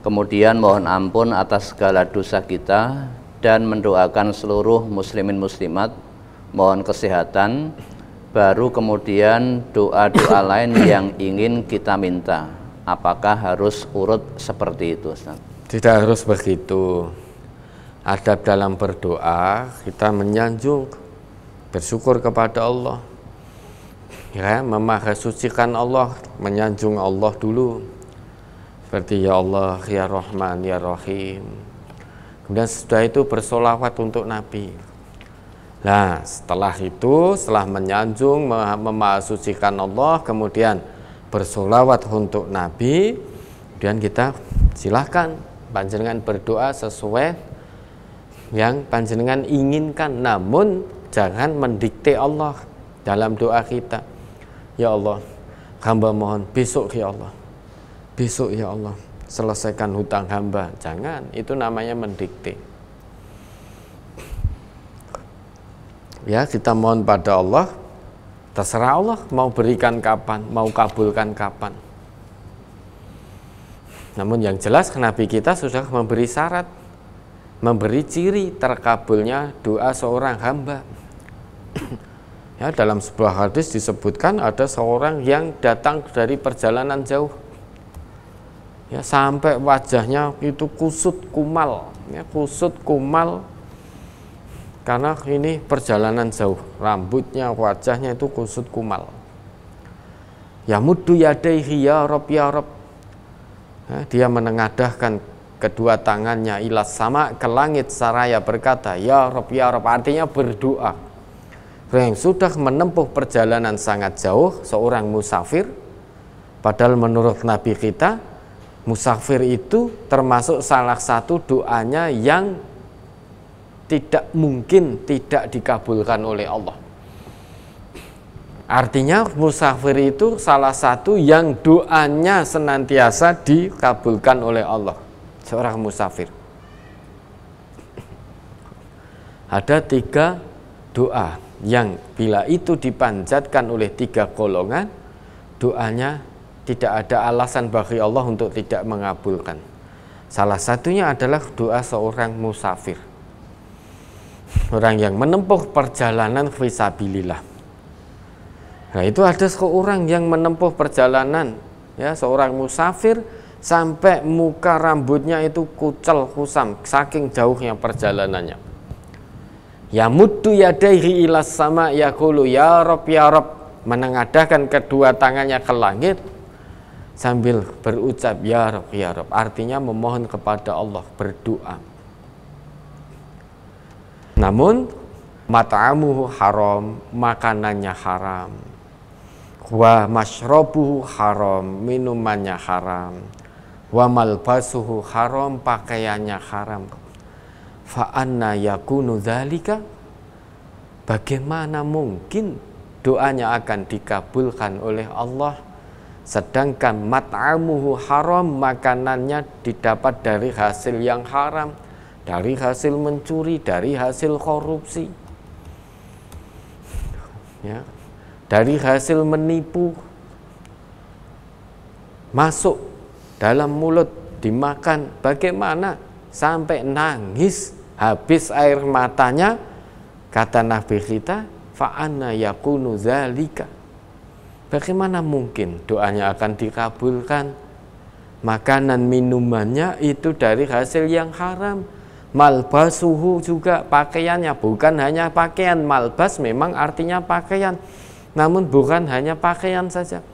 kemudian mohon ampun atas segala dosa kita, dan mendoakan seluruh muslimin muslimat mohon kesehatan, baru kemudian doa-doa lain yang ingin kita minta? Apakah harus urut seperti itu, Ustaz? Tidak harus begitu. Adab dalam berdoa, kita menyanjung, bersyukur kepada Allah, ya, memahasucikan Allah, menyanjung Allah dulu, seperti ya Allah, ya Rahman, ya Rahim. Kemudian setelah itu bersolawat untuk Nabi. Nah, setelah itu, setelah menyanjung, memasucikan Allah, kemudian bersolawat untuk Nabi, kemudian kita silahkan panjenengan berdoa sesuai yang panjenengan inginkan, namun jangan mendikte Allah dalam doa kita. Ya Allah, hamba mohon besok ya Allah, besok ya Allah, selesaikan hutang hamba. Jangan, itu namanya mendikte. Ya, kita mohon pada Allah, terserah Allah mau berikan kapan, mau kabulkan kapan. Namun yang jelas Nabi kita sudah memberi syarat, memberi ciri terkabulnya doa seorang hamba. Ya, dalam sebuah hadis disebutkan ada seorang yang datang dari perjalanan jauh, ya, sampai wajahnya itu kusut kumal, ya, kusut kumal karena ini perjalanan jauh, rambutnya, wajahnya itu kusut kumal. Ya muddu yadaihi ya Rob ya Rob, ya, dia menengadahkan kedua tangannya ilas sama ke langit saraya berkata ya Rob, artinya berdoa. Yang sudah menempuh perjalanan sangat jauh, seorang musafir, padahal menurut Nabi kita musafir itu termasuk salah satu doanya yang tidak mungkin tidak dikabulkan oleh Allah. Artinya musafir itu salah satu yang doanya senantiasa dikabulkan oleh Allah. Seorang musafir. Ada 3 doa yang bila itu dipanjatkan oleh 3 golongan, doanya tidak ada alasan bagi Allah untuk tidak mengabulkan. Salah satunya adalah doa seorang musafir, orang yang menempuh perjalanan fisabilillah. Nah, itu ada seorang yang menempuh perjalanan, ya, seorang musafir sampai muka rambutnya itu kucel kusam saking jauhnya perjalanannya. Ya muddu yadaihi ilas sama yaqulu ya Rob, menengadahkan kedua tangannya ke langit sambil berucap ya Rob, artinya memohon kepada Allah, berdoa. Namun mat'amuhu haram, makanannya haram, wa masyrabuhu haram, minumannya haram, wa malbasuhu haram, pakaiannya haram. Fa anna yakunu dzalika, bagaimana mungkin doanya akan dikabulkan oleh Allah sedangkan mat'amuhu haram, makanannya didapat dari hasil yang haram, dari hasil mencuri, dari hasil korupsi, ya, dari hasil menipu, masuk dalam mulut dimakan. Bagaimana sampai nangis, habis air matanya? Kata Nabi kita, fa anna yakunu dzalika, bagaimana mungkin doanya akan dikabulkan? Makanan minumannya itu dari hasil yang haram, malbasuhu juga pakaiannya, bukan hanya pakaian. Malbas memang artinya pakaian, namun bukan hanya pakaian saja,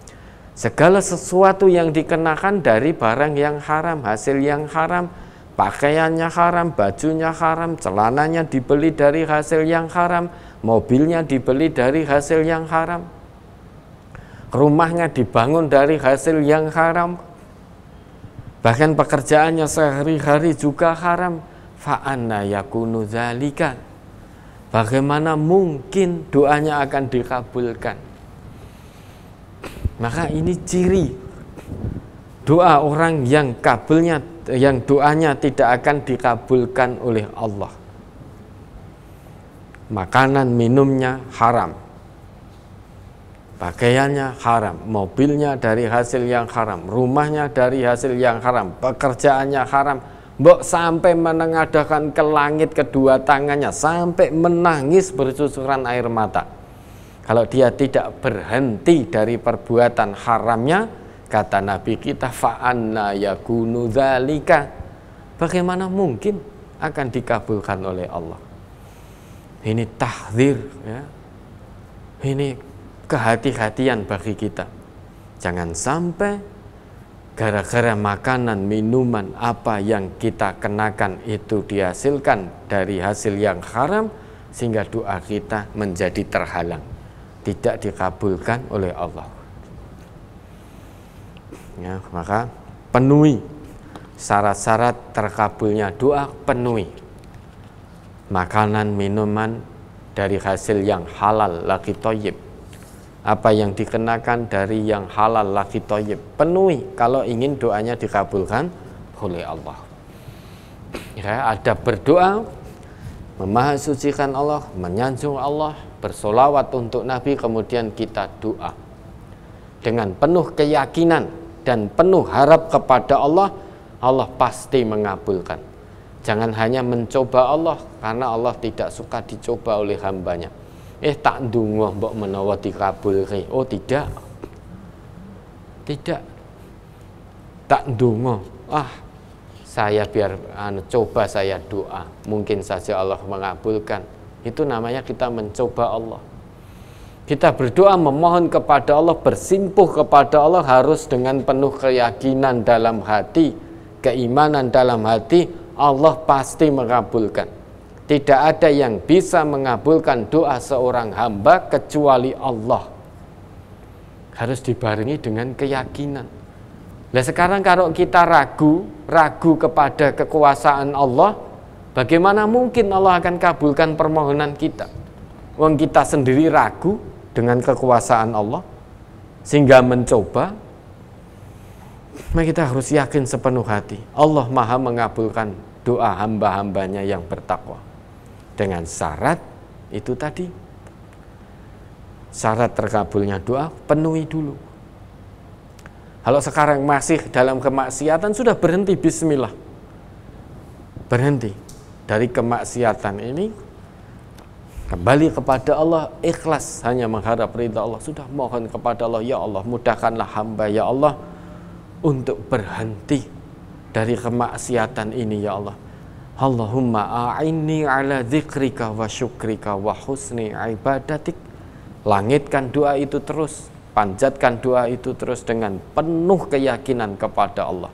segala sesuatu yang dikenakan dari barang yang haram, hasil yang haram, pakaiannya haram, bajunya haram, celananya dibeli dari hasil yang haram, mobilnya dibeli dari hasil yang haram, rumahnya dibangun dari hasil yang haram, bahkan pekerjaannya sehari-hari juga haram. Fa anna yakunu dzalika, bagaimana mungkin doanya akan dikabulkan? Maka ini ciri doa orang yang kabulnya, yang doanya tidak akan dikabulkan oleh Allah. Makanan minumnya haram, pakaiannya haram, mobilnya dari hasil yang haram, rumahnya dari hasil yang haram, pekerjaannya haram. Mbok sampai menengadahkan ke langit kedua tangannya, sampai menangis bercucuran air mata. Kalau dia tidak berhenti dari perbuatan haramnya, kata Nabi kita, fa anna yakunu dzalika, bagaimana mungkin akan dikabulkan oleh Allah? Ini tahdzir, ya. Ini kehati-hatian bagi kita. Jangan sampai gara-gara makanan, minuman, apa yang kita kenakan itu dihasilkan dari hasil yang haram, sehingga doa kita menjadi terhalang, tidak dikabulkan oleh Allah. Ya, maka penuhi syarat-syarat terkabulnya doa, penuhi. Makanan, minuman dari hasil yang halal lagi thayyib. Apa yang dikenakan dari yang halal lagi thayyib, penuhi kalau ingin doanya dikabulkan oleh Allah. Ya, ada berdoa, memahasucikan Allah, menyanjung Allah, bersolawat untuk Nabi, kemudian kita doa dengan penuh keyakinan dan penuh harap kepada Allah, Allah pasti mengabulkan. Jangan hanya mencoba Allah, karena Allah tidak suka dicoba oleh hambanya. Tak ndonga mbok menawa dikabulke. Oh tidak. Tidak. Tak ndonga. Saya biar coba saya doa, mungkin saja Allah mengabulkan. Itu namanya kita mencoba Allah. Kita berdoa memohon kepada Allah, bersimpuh kepada Allah harus dengan penuh keyakinan dalam hati, keimanan dalam hati, Allah pasti mengabulkan. Tidak ada yang bisa mengabulkan doa seorang hamba kecuali Allah. Harus dibarengi dengan keyakinan. Nah sekarang kalau kita ragu kepada kekuasaan Allah, bagaimana mungkin Allah akan kabulkan permohonan kita? Wong kita sendiri ragu dengan kekuasaan Allah, sehingga mencoba. Maka kita harus yakin sepenuh hati, Allah maha mengabulkan doa hamba-hambanya yang bertakwa. Dengan syarat itu tadi, syarat terkabulnya doa, penuhi dulu. Kalau sekarang masih dalam kemaksiatan, sudah berhenti, bismillah. Berhenti dari kemaksiatan ini, kembali kepada Allah, ikhlas hanya mengharap ridha Allah. Sudah mohon kepada Allah, ya Allah mudahkanlah hamba ya Allah untuk berhenti dari kemaksiatan ini ya Allah. Allahumma a'inni ala dzikrika wa syukrika wa husni ibadatik. Langitkan doa itu terus, panjatkan doa itu terus dengan penuh keyakinan kepada Allah.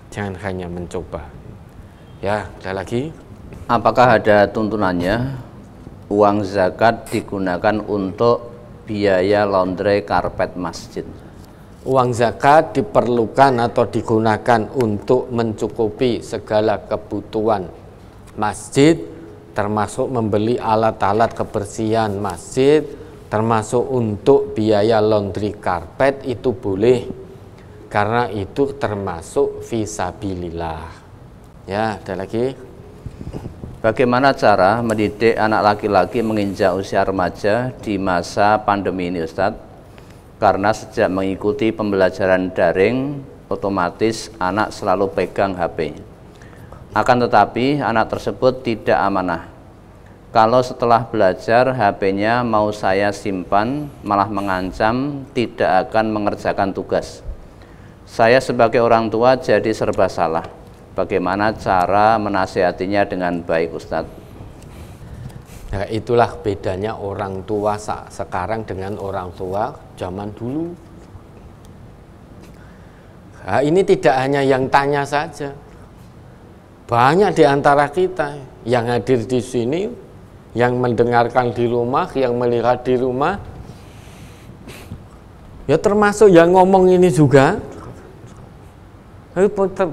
Jangan hanya mencoba. Ya, ada lagi. Apakah ada tuntunannya uang zakat digunakan untuk biaya laundry karpet masjid? Uang zakat diperlukan atau digunakan untuk mencukupi segala kebutuhan masjid, termasuk membeli alat-alat kebersihan masjid, termasuk untuk biaya laundry karpet, itu boleh, karena itu termasuk fisabilillah. Ya, ada lagi. Bagaimana cara mendidik anak laki-laki menginjak usia remaja di masa pandemi ini, Ustadz? Karena sejak mengikuti pembelajaran daring, otomatis anak selalu pegang HP. Akan tetapi anak tersebut tidak amanah. Kalau setelah belajar HP-nya mau saya simpan, malah mengancam tidak akan mengerjakan tugas. Saya sebagai orang tua jadi serba salah. Bagaimana cara menasihatinya dengan baik, Ustadz? Nah, itulah bedanya orang tua sekarang dengan orang tua zaman dulu. Nah, ini tidak hanya yang tanya saja. Banyak di antara kita yang hadir di sini, yang mendengarkan di rumah, yang melihat di rumah, ya termasuk yang ngomong ini juga,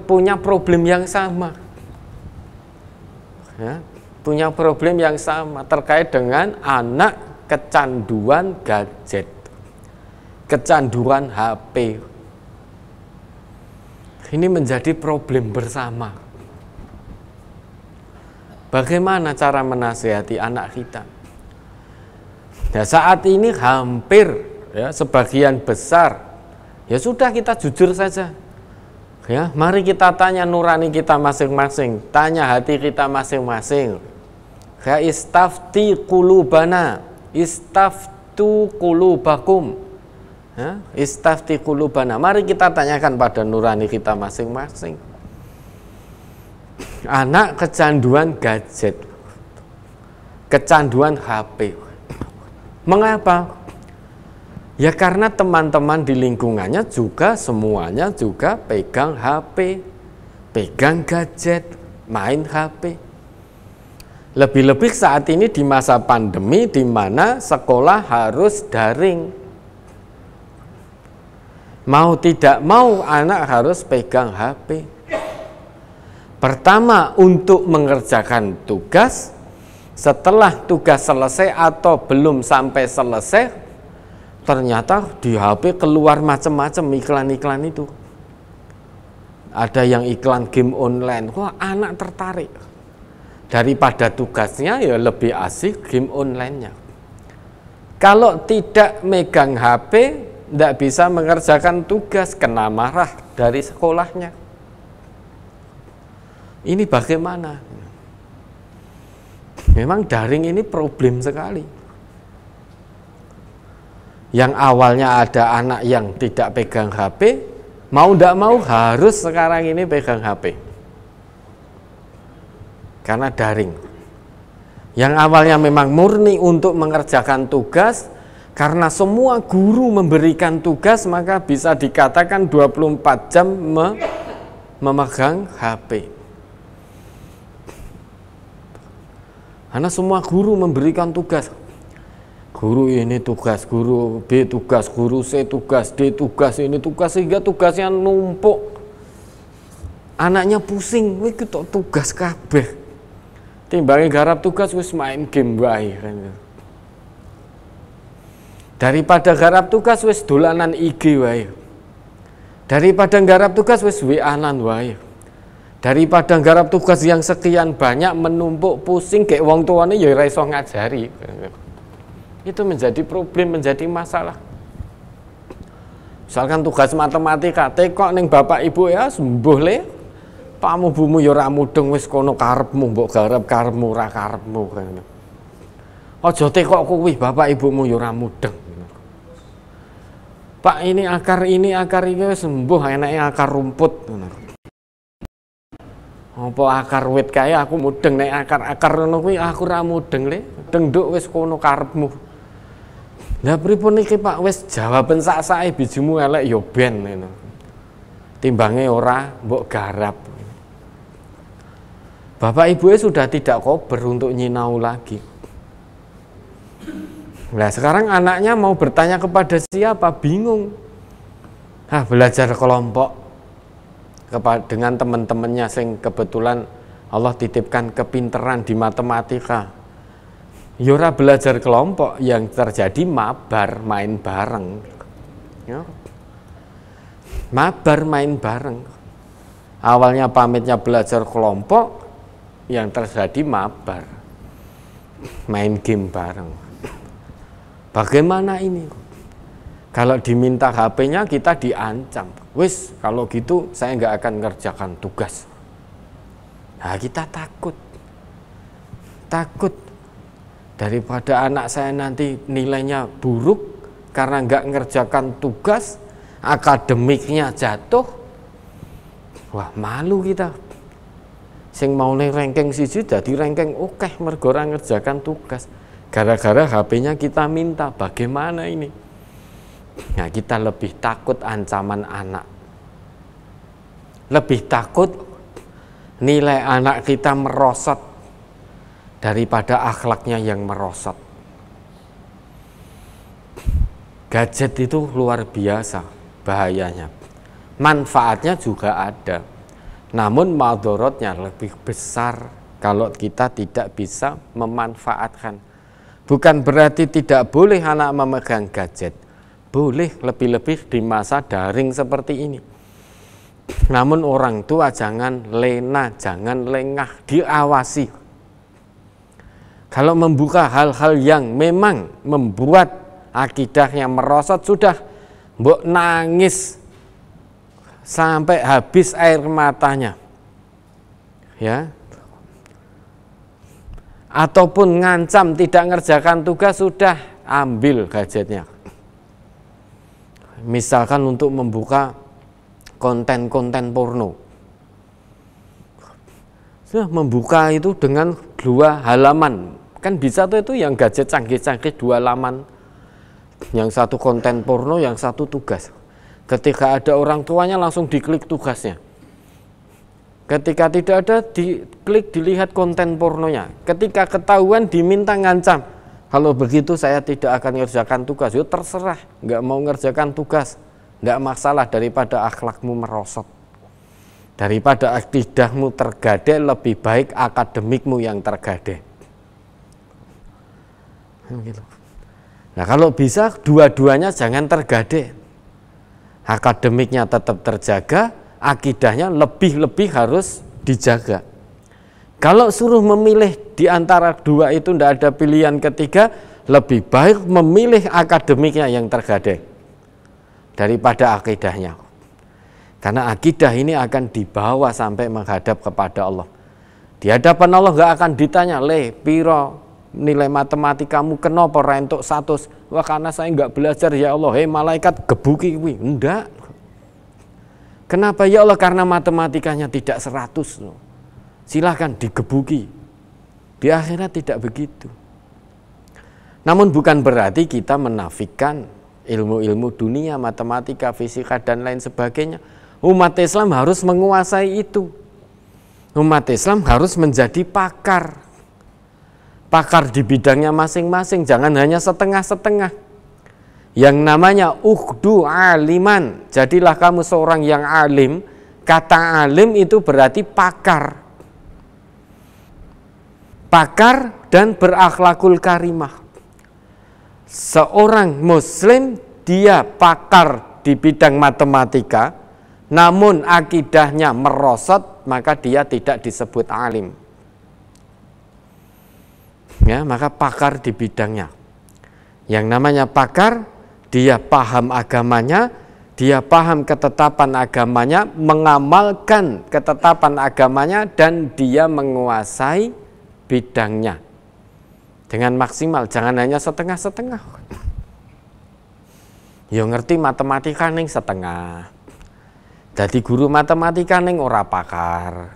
punya problem yang sama. Ya, punya problem yang sama terkait dengan anak kecanduan gadget, kecanduan HP. Ini menjadi problem bersama. Bagaimana cara menasihati anak kita? Nah, saat ini hampir ya sebagian besar, ya sudah kita jujur saja. Ya, mari kita tanya nurani kita masing-masing, tanya hati kita masing-masing. Ya, istafti qulubana, istaftu qulubakum. Ya, istafti qulubana. Mari kita tanyakan pada nurani kita masing-masing. Anak kecanduan gadget, kecanduan HP. Mengapa? Ya karena teman-teman di lingkungannya juga semuanya juga pegang HP, pegang gadget, main HP. Lebih-lebih saat ini di masa pandemi di mana sekolah harus daring. Mau tidak mau anak harus pegang HP. Pertama untuk mengerjakan tugas, setelah tugas selesai atau belum sampai selesai, ternyata di HP keluar macam-macam iklan-iklan itu. Ada yang iklan game online, wah anak tertarik. Daripada tugasnya ya lebih asik game online-nya. Kalau tidak megang HP, tidak bisa mengerjakan tugas, kena marah dari sekolahnya. Ini bagaimana? Memang daring ini problem sekali. Yang awalnya ada anak yang tidak pegang HP, mau tidak mau harus sekarang ini pegang HP. Karena daring. Yang awalnya memang murni untuk mengerjakan tugas, karena semua guru memberikan tugas, maka bisa dikatakan 24 jam memegang HP. Karena semua guru memberikan tugas. Guru ini tugas, guru B tugas, guru C tugas, D tugas, ini tugas, sehingga tugasnya numpuk. Anaknya pusing, wih kita tugas kabeh. Timbangi garap tugas wis main game wae kan. Daripada garap tugas wis dolanan IG wae. Daripada garap tugas wis WA-an wae. Daripada garap tugas yang sekian banyak menumpuk pusing kayak wong tuane ya ora iso ngajari. Itu menjadi problem, menjadi masalah. Misalkan tugas matematika tekok ning bapak ibu ya sembuh le. Pamu bumu ya ora mudeng wis kono karepmu mbok garap karepmu ora karepmu kene. Aja tekok kuwi bapak ibumu ya ora mudeng. Pak ini akar iki wis sembuh enake akar rumput ngono. Apa akar wit kae aku mudeng nek akar-akar ngono kuwi aku ora mudeng le. Dengduk wis kono karepmu. Lah pripun iki Pak wis jawaben sak-sake bijimu elek ya ben ngono. Timbange ora mbok garap. Bapak ibunya sudah tidak kober untuk nyinau lagi. Nah sekarang anaknya mau bertanya kepada siapa, bingung. Belajar kelompok dengan teman-temannya sing kebetulan Allah titipkan kepinteran di matematika. Yora belajar kelompok, yang terjadi mabar main bareng. Ya. Mabar main bareng. Awalnya pamitnya belajar kelompok, yang terjadi mabar, main game bareng. Bagaimana ini? Kalau diminta HP-nya kita diancam, wis kalau gitu saya nggak akan ngerjakan tugas. Nah kita takut daripada anak saya nanti nilainya buruk karena nggak ngerjakan tugas, akademiknya jatuh. Wah malu kita. Sing mau ning ranking 1 dadi ranking akeh mergo ora ngerjakan tugas. Gara-gara HP-nya kita minta, bagaimana ini? Nah, kita lebih takut ancaman anak. Lebih takut nilai anak kita merosot daripada akhlaknya yang merosot. Gadget itu luar biasa bahayanya. Manfaatnya juga ada. Namun madorotnya lebih besar kalau kita tidak bisa memanfaatkan. Bukan berarti tidak boleh anak memegang gadget. Boleh, lebih-lebih di masa daring seperti ini. Namun orang tua jangan lena, jangan lengah, diawasi. Kalau membuka hal-hal yang memang membuat akidahnya merosot, sudah mbok nangis sampai habis air matanya, ya, ataupun ngancam tidak ngerjakan tugas, sudah ambil gadgetnya. Misalkan untuk membuka konten-konten porno, sudah membuka itu dengan 2 halaman, kan bisa tuh itu yang gadget canggih-canggih 2 halaman, yang satu konten porno, yang satu tugas. Ketika ada orang tuanya langsung diklik tugasnya. Ketika tidak ada, diklik, dilihat konten pornonya. Ketika ketahuan, diminta ngancam. Kalau begitu saya tidak akan mengerjakan tugas. Yo terserah, nggak mau mengerjakan tugas, nggak masalah, daripada akhlakmu merosot, daripada akidahmu tergadai, lebih baik akademikmu yang tergadai. Nah kalau bisa dua-duanya jangan tergadai, akademiknya tetap terjaga, akidahnya lebih-lebih harus dijaga. Kalau suruh memilih di antara dua itu tidak ada pilihan ketiga, lebih baik memilih akademiknya yang tergadai daripada akidahnya. Karena akidah ini akan dibawa sampai menghadap kepada Allah. Di hadapan Allah nggak akan ditanya, piro nilai matematikamu kenapa ora entuk 100? Wah karena saya nggak belajar ya Allah. Malaikat gebuki kuwi. Enggak. Kenapa ya Allah? Karena matematikanya tidak 100. Silahkan digebuki. Di akhirat tidak begitu. Namun bukan berarti kita menafikan ilmu-ilmu dunia, matematika, fisika dan lain sebagainya. Umat Islam harus menguasai itu. Umat Islam harus menjadi pakar. Pakar di bidangnya masing-masing, jangan hanya setengah-setengah. Yang namanya ukhdu aliman, jadilah kamu seorang yang alim. Kata alim itu berarti pakar. Pakar dan berakhlakul karimah. Seorang muslim dia pakar di bidang matematika, namun akidahnya merosot, maka dia tidak disebut alim. Ya, maka pakar di bidangnya. Yang namanya pakar, dia paham agamanya, dia paham ketetapan agamanya, mengamalkan ketetapan agamanya, dan dia menguasai bidangnya dengan maksimal, jangan hanya setengah-setengah. Yo ngerti matematika ning setengah, jadi guru matematika ning ora pakar,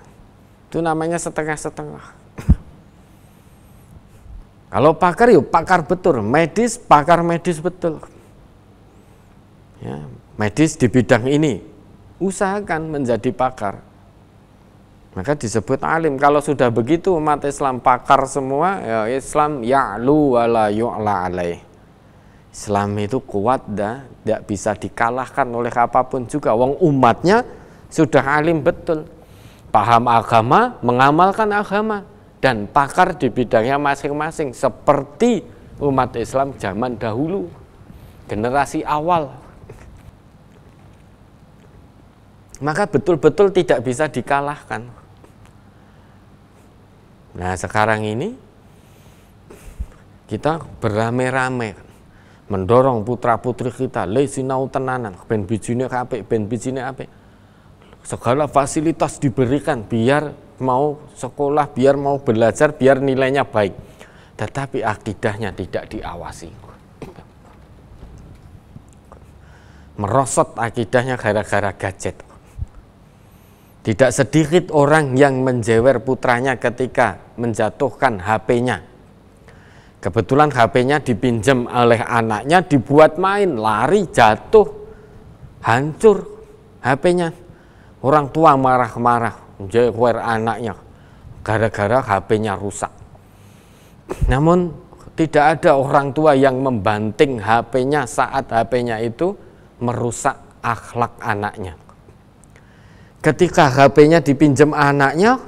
itu namanya setengah-setengah. Kalau pakar yo pakar betul, medis pakar medis betul. Ya, medis di bidang ini, usahakan menjadi pakar. Maka disebut alim. Kalau sudah begitu umat Islam pakar semua, ya Islam ya'lu wala yu'la alaih. Islam itu kuat dah, tidak bisa dikalahkan oleh apapun juga. Wong umatnya sudah alim betul. Paham agama, mengamalkan agama, dan pakar di bidangnya masing-masing seperti umat Islam zaman dahulu, generasi awal. Maka betul-betul tidak bisa dikalahkan. Nah sekarang ini kita beramai-ramai mendorong putra-putri kita sinau tenanan, ben bijine apik, ben bijine apik. Segala fasilitas diberikan biar mau sekolah, biar mau belajar, biar nilainya baik. Tetapi akidahnya tidak diawasi. Merosot akidahnya gara-gara gadget. Tidak sedikit orang yang menjewer putranya ketika menjatuhkan HP-nya. Kebetulan HP-nya dipinjam oleh anaknya, dibuat main, lari, jatuh, hancur HP-nya. Orang tua marah-marah, menjewer anaknya, gara-gara HP-nya rusak. Namun tidak ada orang tua yang membanting HP-nya saat HP-nya itu merusak akhlak anaknya. Ketika HP-nya dipinjam anaknya,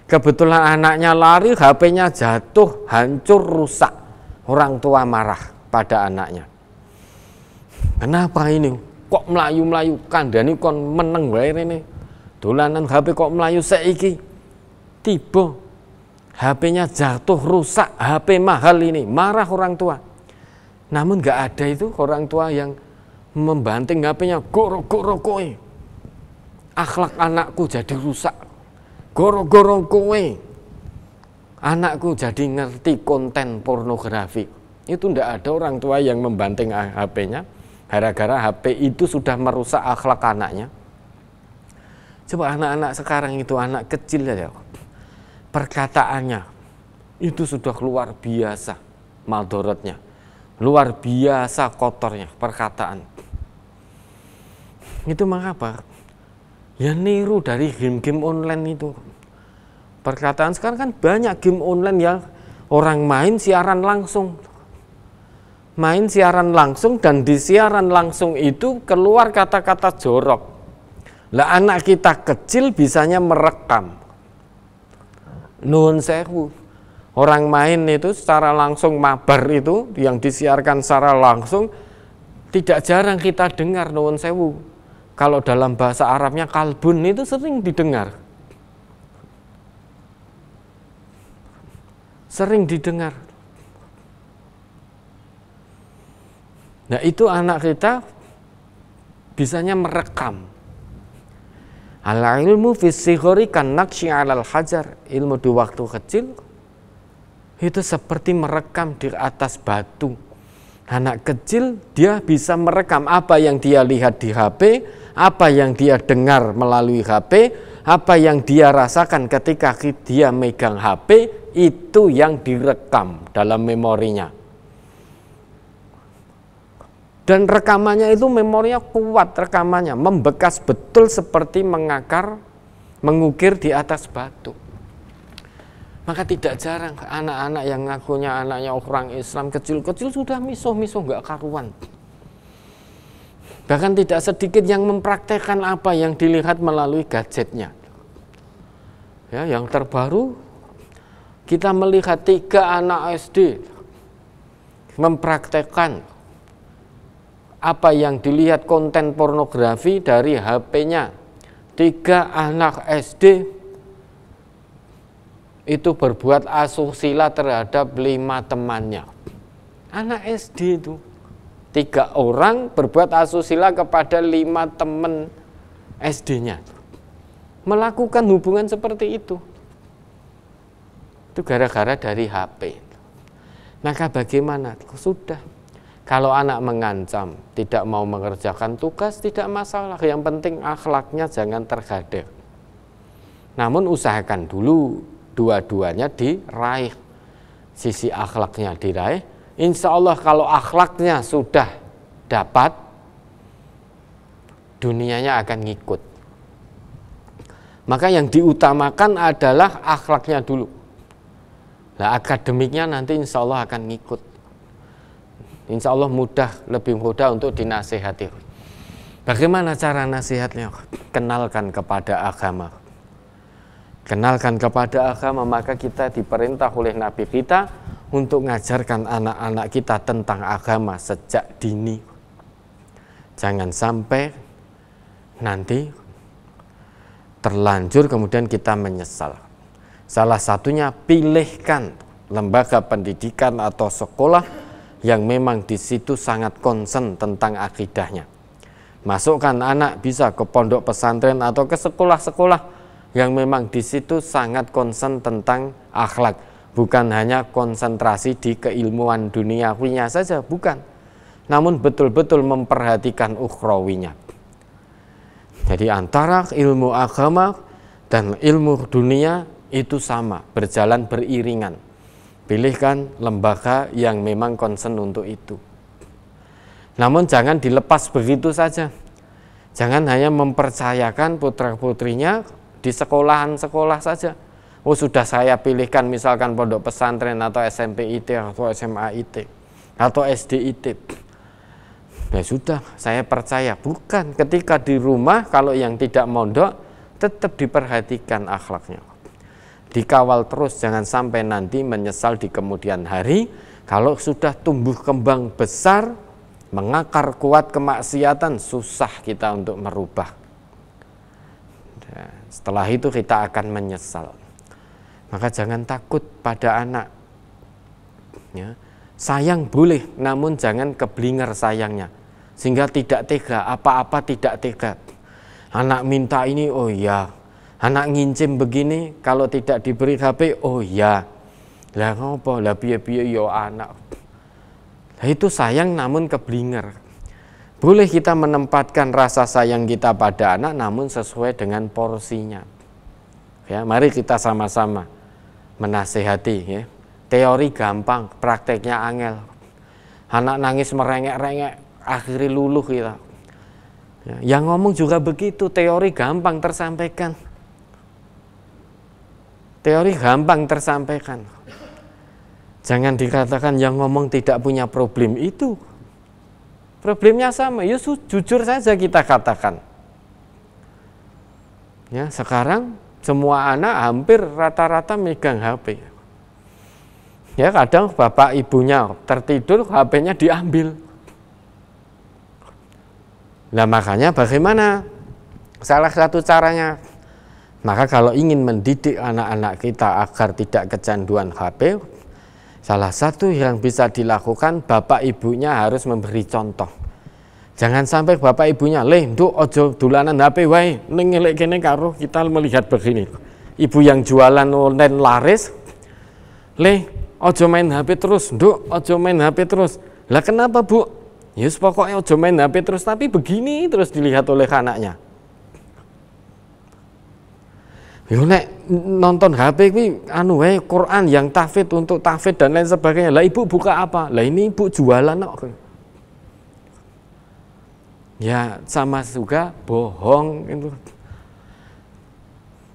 kebetulan anaknya lari, HP-nya jatuh, hancur, rusak. Orang tua marah pada anaknya. Kenapa ini? Kok melayu-melayu? Kandhani kon meneng wae rene. Dolanan HP kok melayu saiki? Tiba HP-nya jatuh, rusak, HP mahal ini. Marah orang tua. Namun gak ada itu orang tua yang membanting HP-nya. Goro-goro kowe. Akhlak anakku jadi rusak, goro-goro kowe anakku jadi ngerti konten pornografi. Itu ndak ada orang tua yang membanting HP-nya gara-gara HP itu sudah merusak akhlak anaknya. Coba anak-anak sekarang itu, anak kecil ya, perkataannya itu sudah luar biasa maldorotnya, luar biasa kotornya perkataan. Itu mengapa? Ya niru dari game-game online itu. Perkataan sekarang kan banyak game online yang orang main siaran langsung. Main siaran langsung dan di siaran langsung itu keluar kata-kata jorok. Lah anak kita kecil bisanya merekam. Nuhun sewu. Orang main itu secara langsung mabar itu yang disiarkan secara langsung tidak jarang kita dengar nuhun sewu. Kalau dalam bahasa Arabnya kalbun itu sering didengar. Sering didengar. Nah itu anak kita bisanya merekam. Al-ilmu fis-sighari kan naqsyi 'alal hajar. Ilmu di waktu kecil itu seperti merekam di atas batu. Anak kecil dia bisa merekam apa yang dia lihat di HP, apa yang dia dengar melalui HP, apa yang dia rasakan ketika dia megang HP, itu yang direkam dalam memorinya. Dan rekamannya itu memorinya kuat, rekamannya membekas betul seperti mengukir di atas batu. Maka tidak jarang anak-anak yang ngakunya anaknya orang Islam kecil-kecil sudah misuh-misuh nggak karuan. Bahkan tidak sedikit yang mempraktekkan apa yang dilihat melalui gadgetnya. Ya, yang terbaru kita melihat 3 anak SD mempraktekkan apa yang dilihat konten pornografi dari HP-nya. 3 anak SD itu berbuat asusila terhadap 5 temannya. Anak SD itu 3 orang berbuat asusila kepada 5 teman SD-nya. Melakukan hubungan seperti itu. Itu gara-gara dari HP. Maka bagaimana? Sudah. Kalau anak mengancam, tidak mau mengerjakan tugas, tidak masalah. Yang penting akhlaknya jangan tergadai. Namun usahakan dulu dua-duanya diraih. Sisi akhlaknya diraih. Insya Allah kalau akhlaknya sudah dapat, dunianya akan ngikut. Maka yang diutamakan adalah akhlaknya dulu. Nah, akademiknya nanti insya Allah akan ngikut. Insya Allah lebih mudah untuk dinasihati. Bagaimana cara nasihatnya? Kenalkan kepada agama. Kenalkan kepada agama, maka kita diperintah oleh Nabi kita untuk mengajarkan anak-anak kita tentang agama sejak dini. Jangan sampai nanti terlanjur kemudian kita menyesal. Salah satunya pilihkan lembaga pendidikan atau sekolah yang memang di situ sangat concern tentang akidahnya. Masukkan anak bisa ke pondok pesantren atau ke sekolah-sekolah yang memang di situ sangat concern tentang akhlak. Bukan hanya konsentrasi di keilmuan duniawinya saja, bukan. Namun betul-betul memperhatikan ukhrawinya. Jadi antara ilmu agama dan ilmu dunia itu sama, berjalan beriringan. Pilihkan lembaga yang memang concern untuk itu. Namun jangan dilepas begitu saja. Jangan hanya mempercayakan putra-putrinya di sekolahan-sekolah saja. Oh sudah saya pilihkan misalkan pondok pesantren atau SMP IT atau SMA IT atau SD IT. Ya sudah, saya percaya. Bukan, ketika di rumah kalau yang tidak mondok tetap diperhatikan akhlaknya. Dikawal terus, jangan sampai nanti menyesal di kemudian hari. Kalau sudah tumbuh kembang besar, mengakar kuat kemaksiatan, susah kita untuk merubah. Setelah itu kita akan menyesal. Maka jangan takut pada anak. Ya. Sayang boleh, namun jangan keblinger sayangnya. Sehingga tidak tega, apa-apa tidak tega. Anak minta ini, oh ya. Anak ngincim begini, kalau tidak diberi HP, oh ya. Lah ngopo, lah piye-piye yo anak. Lah itu sayang namun keblinger. Boleh kita menempatkan rasa sayang kita pada anak namun sesuai dengan porsinya. Ya, mari kita sama-sama menasehati ya. Teori gampang, prakteknya angel. Anak nangis merengek-rengek, akhirnya luluh kita. Ya, yang ngomong juga begitu, teori gampang tersampaikan. Teori gampang tersampaikan. Jangan dikatakan yang ngomong tidak punya problem itu. Problemnya sama, ya jujur saja kita katakan. Ya, sekarang semua anak hampir rata-rata megang HP. Ya, kadang bapak ibunya tertidur, HP-nya diambil. Nah, makanya bagaimana? Salah satu caranya, maka kalau ingin mendidik anak-anak kita agar tidak kecanduan HP, salah satu yang bisa dilakukan, bapak ibunya harus memberi contoh. Jangan sampai bapak ibunya, nduk ojo dolanan HP wae, ning ngelek kene karo kita melihat begini. Ibu yang jualan online laris, ojo main HP terus, nduk ojo main HP terus. Lah kenapa, Bu? Yus pokoknya ojo main HP terus, tapi begini terus dilihat oleh anaknya. Yo nek nonton HP kuwi Quran yang tahfidz untuk tahfidz dan lain sebagainya. Lah ibu buka apa? Lah ini ibu jualan kok. Ya sama juga bohong itu.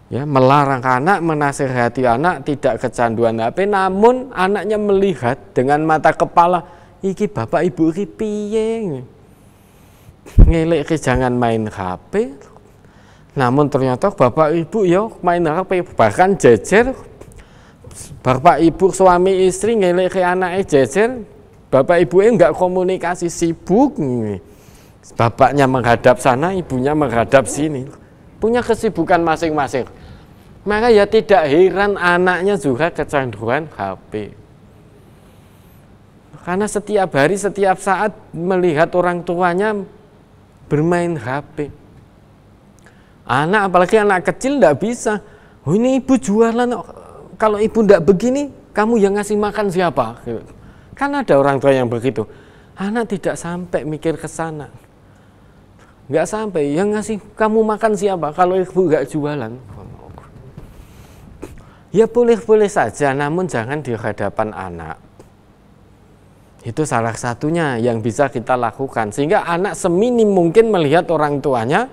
Ya, melarang anak, menasihati anak tidak kecanduan HP, namun anaknya melihat dengan mata kepala, iki bapak ibu iki piye? Ngelek jangan main HP. Namun ternyata bapak ibu ya main HP, bahkan jejer. Bapak ibu suami istri ngelek anaknya jejer, bapak ibu enggak komunikasi, sibuk. Bapaknya menghadap sana, ibunya menghadap sini. Punya kesibukan masing-masing. Maka ya tidak heran anaknya juga kecanduan HP. Karena setiap hari, setiap saat melihat orang tuanya bermain HP. Anak, apalagi anak kecil tidak bisa. Oh ini ibu jualan, kalau ibu tidak begini, kamu yang ngasih makan siapa? Kan ada orang tua yang begitu. Anak tidak sampai mikir ke sana. Nggak sampai, yang ngasih kamu makan siapa kalau ibu nggak jualan? Ya boleh-boleh saja, namun jangan di hadapan anak. Itu salah satunya yang bisa kita lakukan, sehingga anak seminim mungkin melihat orang tuanya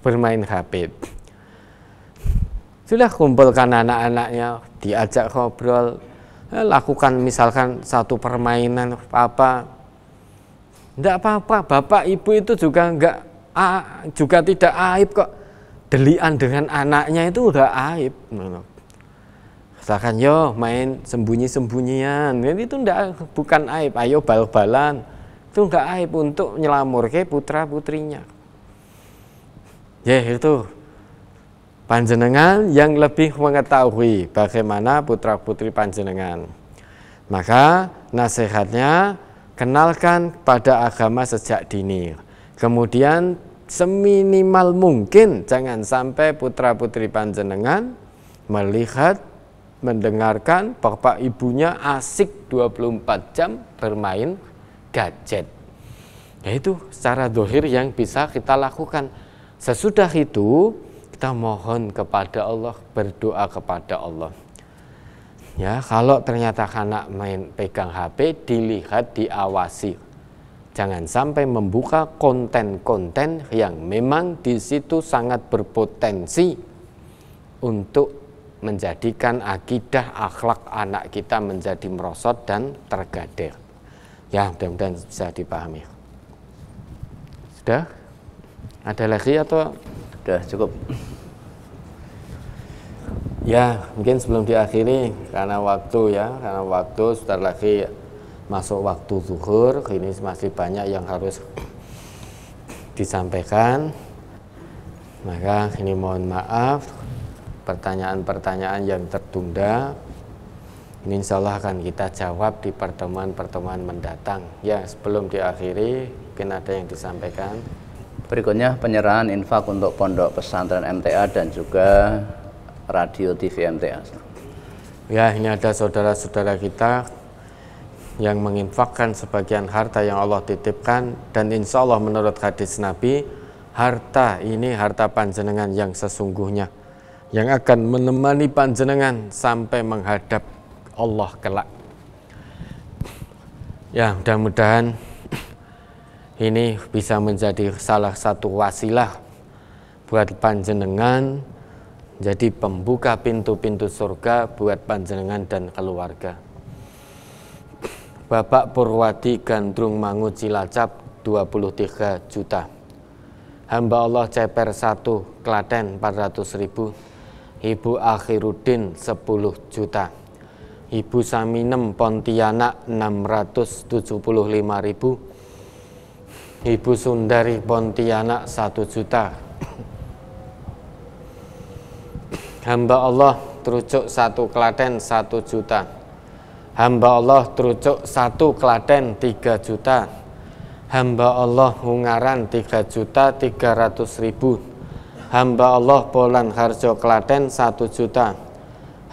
bermain HP. Sudah kumpulkan anak-anaknya, diajak ngobrol, lakukan misalkan satu permainan apa. Tidak apa-apa, bapak ibu itu juga juga tidak aib kok. Delian dengan anaknya itu udah aib. Misalkan yo main sembunyi-sembunyian, itu bukan aib. Ayo bal-balan, itu enggak aib untuk nyelamur ke putra putrinya. Ya itu panjenengan yang lebih mengetahui bagaimana putra putri panjenengan. Maka nasihatnya, kenalkan pada agama sejak dini. Kemudian seminimal mungkin jangan sampai putra putri panjenengan melihat, mendengarkan bapak ibunya asik 24 jam bermain gadget. Yaitu secara zahir yang bisa kita lakukan. Sesudah itu kita mohon kepada Allah, berdoa kepada Allah. Ya, kalau ternyata anak main pegang HP, dilihat, diawasi. Jangan sampai membuka konten-konten yang memang di situ sangat berpotensi untuk menjadikan akidah akhlak anak kita menjadi merosot dan tergader. Ya, mudah-mudahan bisa dipahami. Sudah? Ada lagi atau? Sudah cukup. Ya, mungkin sebelum diakhiri karena waktu sudah lagi masuk waktu zuhur, ini masih banyak yang harus disampaikan. Maka ini mohon maaf pertanyaan-pertanyaan yang tertunda. Ini insya Allah akan kita jawab di pertemuan-pertemuan mendatang. Ya, sebelum diakhiri mungkin ada yang disampaikan. Berikutnya penyerahan infak untuk pondok pesantren MTA dan juga radio TV MTA. Ya, ini ada saudara-saudara kita yang menginfakkan sebagian harta yang Allah titipkan, dan insya Allah menurut hadis Nabi, harta ini harta panjenengan yang sesungguhnya, yang akan menemani panjenengan sampai menghadap Allah kelak. Ya, mudah-mudahan Ini bisa menjadi salah satu wasilah buat panjenengan jadi pembuka pintu-pintu surga buat panjenengan dan keluarga. Bapak Purwadi Gandrung Mangu Cilacap 23 juta. Hamba Allah Ceper 1 Klaten 400.000. Ibu Akhiruddin 10 juta. Ibu Saminem Pontianak 675.000. Ibu Sundari Pontianak 1 juta. Hamba Allah Trucuk 1 Klaten 1 juta. Hamba Allah Trucuk 1 Klaten 3 juta. Hamba Allah Ungaran 3.300.000. Hamba Allah Polan Harjo Klaten 1 juta.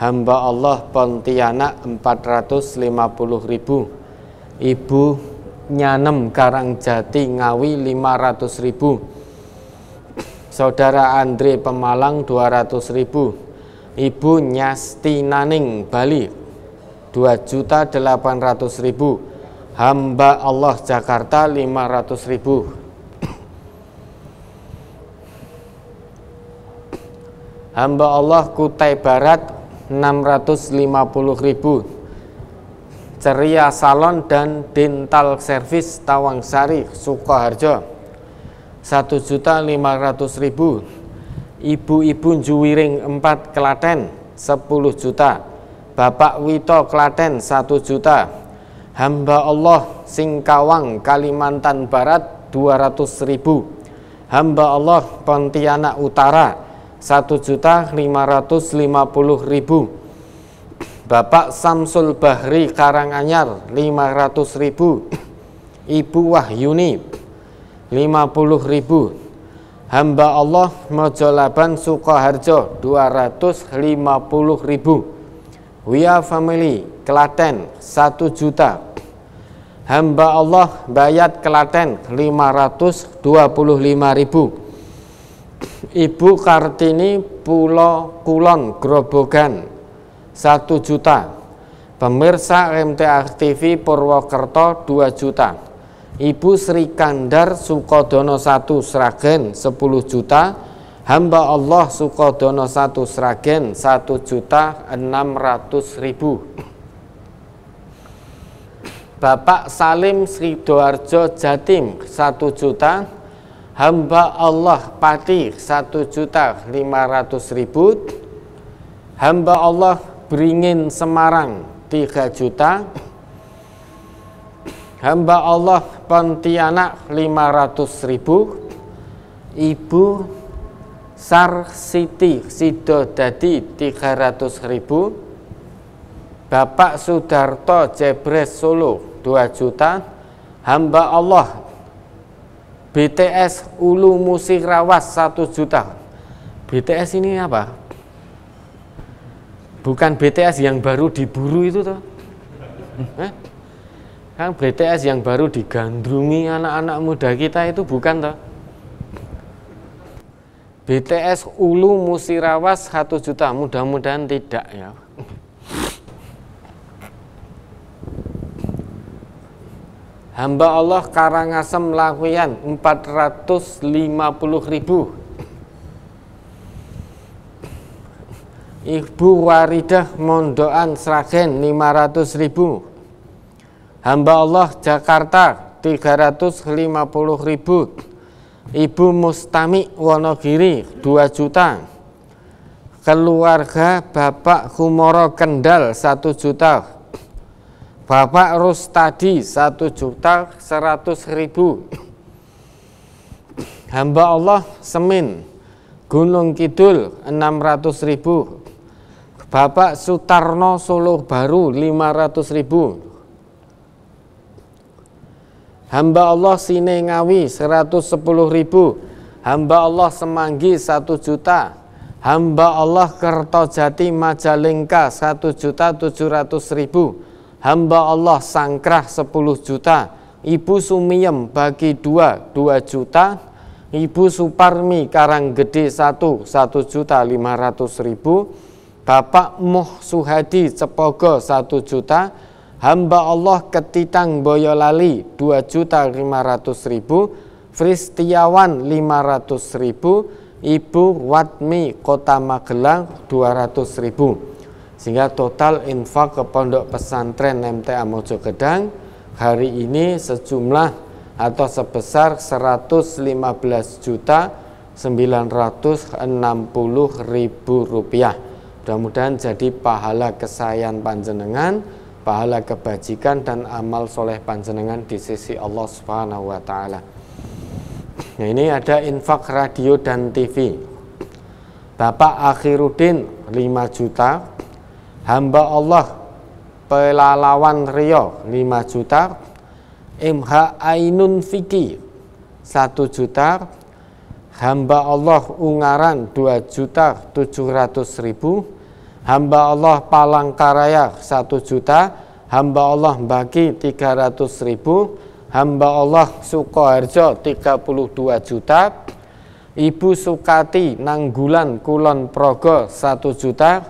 Hamba Allah Pontianak 450.000. Ibu Nyanem Karangjati Ngawi 500.000. Saudara Andre Pemalang 200.000. Ibu Nyasti Naning Bali 2.800.000. Hamba Allah Jakarta 500.000. Hamba Allah Kutai Barat 650.000. Ceria Salon dan Dental Service Tawangsari Sukoharjo 1.500.000. Ibu-ibu Juwiring 4 Klaten 10 juta. Bapak Wito Klaten 1 juta. Hamba Allah Singkawang Kalimantan Barat 200.000. Hamba Allah Pontianak Utara 1.550.000. Bapak Samsul Bahri Karanganyar 500.000. Ibu Wahyuni 50.000. Hamba Allah Mojolaban Sukoharjo 250.000. Wia Family Klaten 1 juta. Hamba Allah Bayat Klaten 525.000. Ibu Kartini Pulau Kulon Grobogan 1 juta. Pemirsa MTA TV Purwokerto 2 juta. Ibu Sri Kandar Sukodono 1 Sragen 10 juta. Hamba Allah Sukodono 1 Sragen 1.600.000. Bapak Salim Sidoarjo Jatim 1 juta. Hamba Allah Pati 1.500.000. Hamba Allah Beringin Semarang 3 juta. Hamba Allah Pontianak 500.000. Ibu Sar Siti Sidodadi 300.000. Bapak Sudarto Jebres Solo 2 juta. Hamba Allah BTS Ulu Musirawas 1 juta. BTS ini apa? Bukan BTS yang baru diburu itu toh? Kan BTS yang baru digandrungi anak-anak muda kita itu bukan toh? BTS Ulu Musirawas 1 juta, mudah-mudahan tidak ya. Hamba Allah Karangasem Laweyan 450.000. Ibu Waridah Mondoan Sragen 500.000. Hamba Allah Jakarta 350.000. Ibu Mustami Wonogiri 2 juta. Keluarga Bapak Kumoro Kendal 1 juta. Bapak Rustadi 1.100.000. Hamba Allah Semin Gunung Kidul 600.000. Bapak Sutarno Solo Baru 500.000. Hamba Allah Sine Ngawi 110.000. Hamba Allah Semanggi 1 juta. Hamba Allah Kertojati Majalengka 1.700.000. Hamba Allah Sangkrah 10 juta. Ibu Sumiem Bagi 2 juta. Ibu Suparmi Karanggede 1.500.000. Bapak Muh Suhadi Cepogo 1 juta. hamba Allah Ketitang Boyolali 2.500.000, Fristiawan 500.000, Ibu Watmi Kota Magelang 200.000. Sehingga total infak ke pondok pesantren MTA Mojogedang hari ini sejumlah atau sebesar 115.960.000 rupiah. Mudah-mudahan jadi pahala kesayangan panjenengan, pahala kebajikan dan amal soleh panjenengan di sisi Allah Subhanahu wa taala. Nah, ini ada infak radio dan TV. Bapak Akhiruddin 5 juta, hamba Allah Pelalawan Rio 5 juta, MH Ainun Fiki 1 juta, hamba Allah Ungaran 2.700.000, hamba Allah Palangkaraya 1 juta, hamba Allah Bagi 300.000, hamba Allah Sukoharjo 32 juta, Ibu Sukati Nanggulan Kulon Progo 1 juta,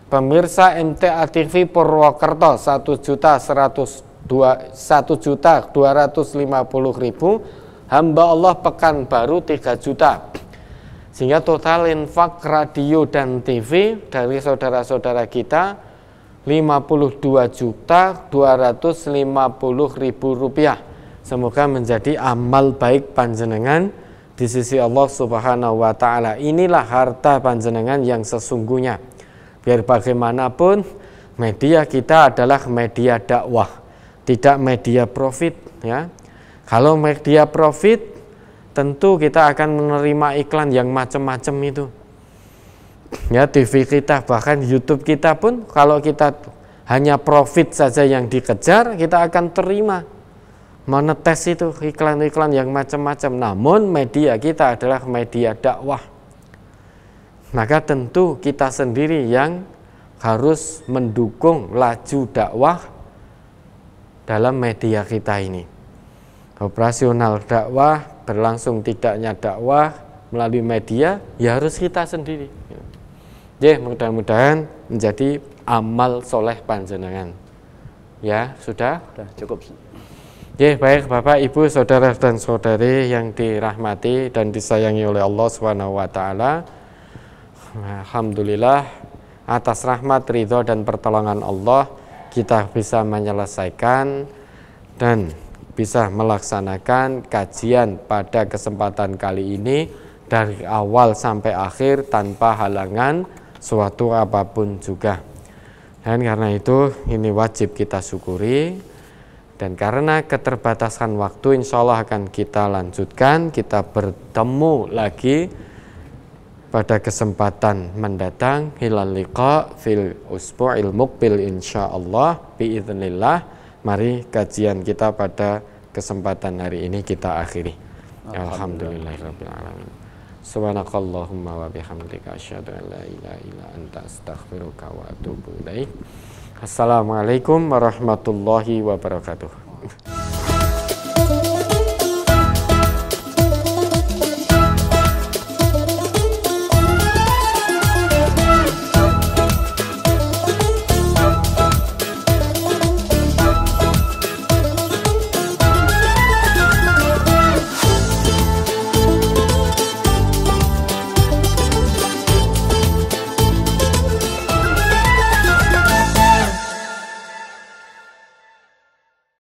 pemirsa MTA TV Purwokerto 1.250.000, hamba Allah Pekanbaru 3 juta. Sehingga total infak radio dan TV dari saudara-saudara kita 52.250.000 rupiah. Semoga menjadi amal baik panjenengan di sisi Allah Subhanahu wa taala. Inilah harta panjenengan yang sesungguhnya. Biar bagaimanapun media kita adalah media dakwah, tidak media profit, ya. Kalau media profit, tentu kita akan menerima iklan yang macam-macam itu. Ya, TV kita, bahkan YouTube kita pun kalau kita hanya profit saja yang dikejar, kita akan terima monetes itu iklan-iklan yang macam-macam. Namun media kita adalah media dakwah. Maka tentu kita sendiri yang harus mendukung laju dakwah dalam media kita ini. Operasional dakwah, berlangsung tidaknya dakwah melalui media, ya harus kita sendiri. Ya, mudah-mudahan menjadi amal soleh panjenengan. Ya, sudah cukup. Ya, baik Bapak, Ibu, saudara dan saudari yang dirahmati dan disayangi oleh Allah Subhanahu wa taala. Alhamdulillah atas rahmat, ridho dan pertolongan Allah kita bisa menyelesaikan dan bisa melaksanakan kajian pada kesempatan kali ini dari awal sampai akhir tanpa halangan suatu apapun juga. Dan karena itu ini wajib kita syukuri, dan karena keterbatasan waktu insya Allah akan kita lanjutkan, kita bertemu lagi pada kesempatan mendatang. Hilal liqa fil usbu'il muqbil insyaallah biiznillah. Mari kajian kita pada kesempatan hari ini kita akhiri. Alhamdulillahirabbil alamin. Subhanakallahumma wa bihamdika asyhadu an la ilaha illa anta astaghfiruka wa atubu ilaik. Assalamualaikum warahmatullahi wabarakatuh.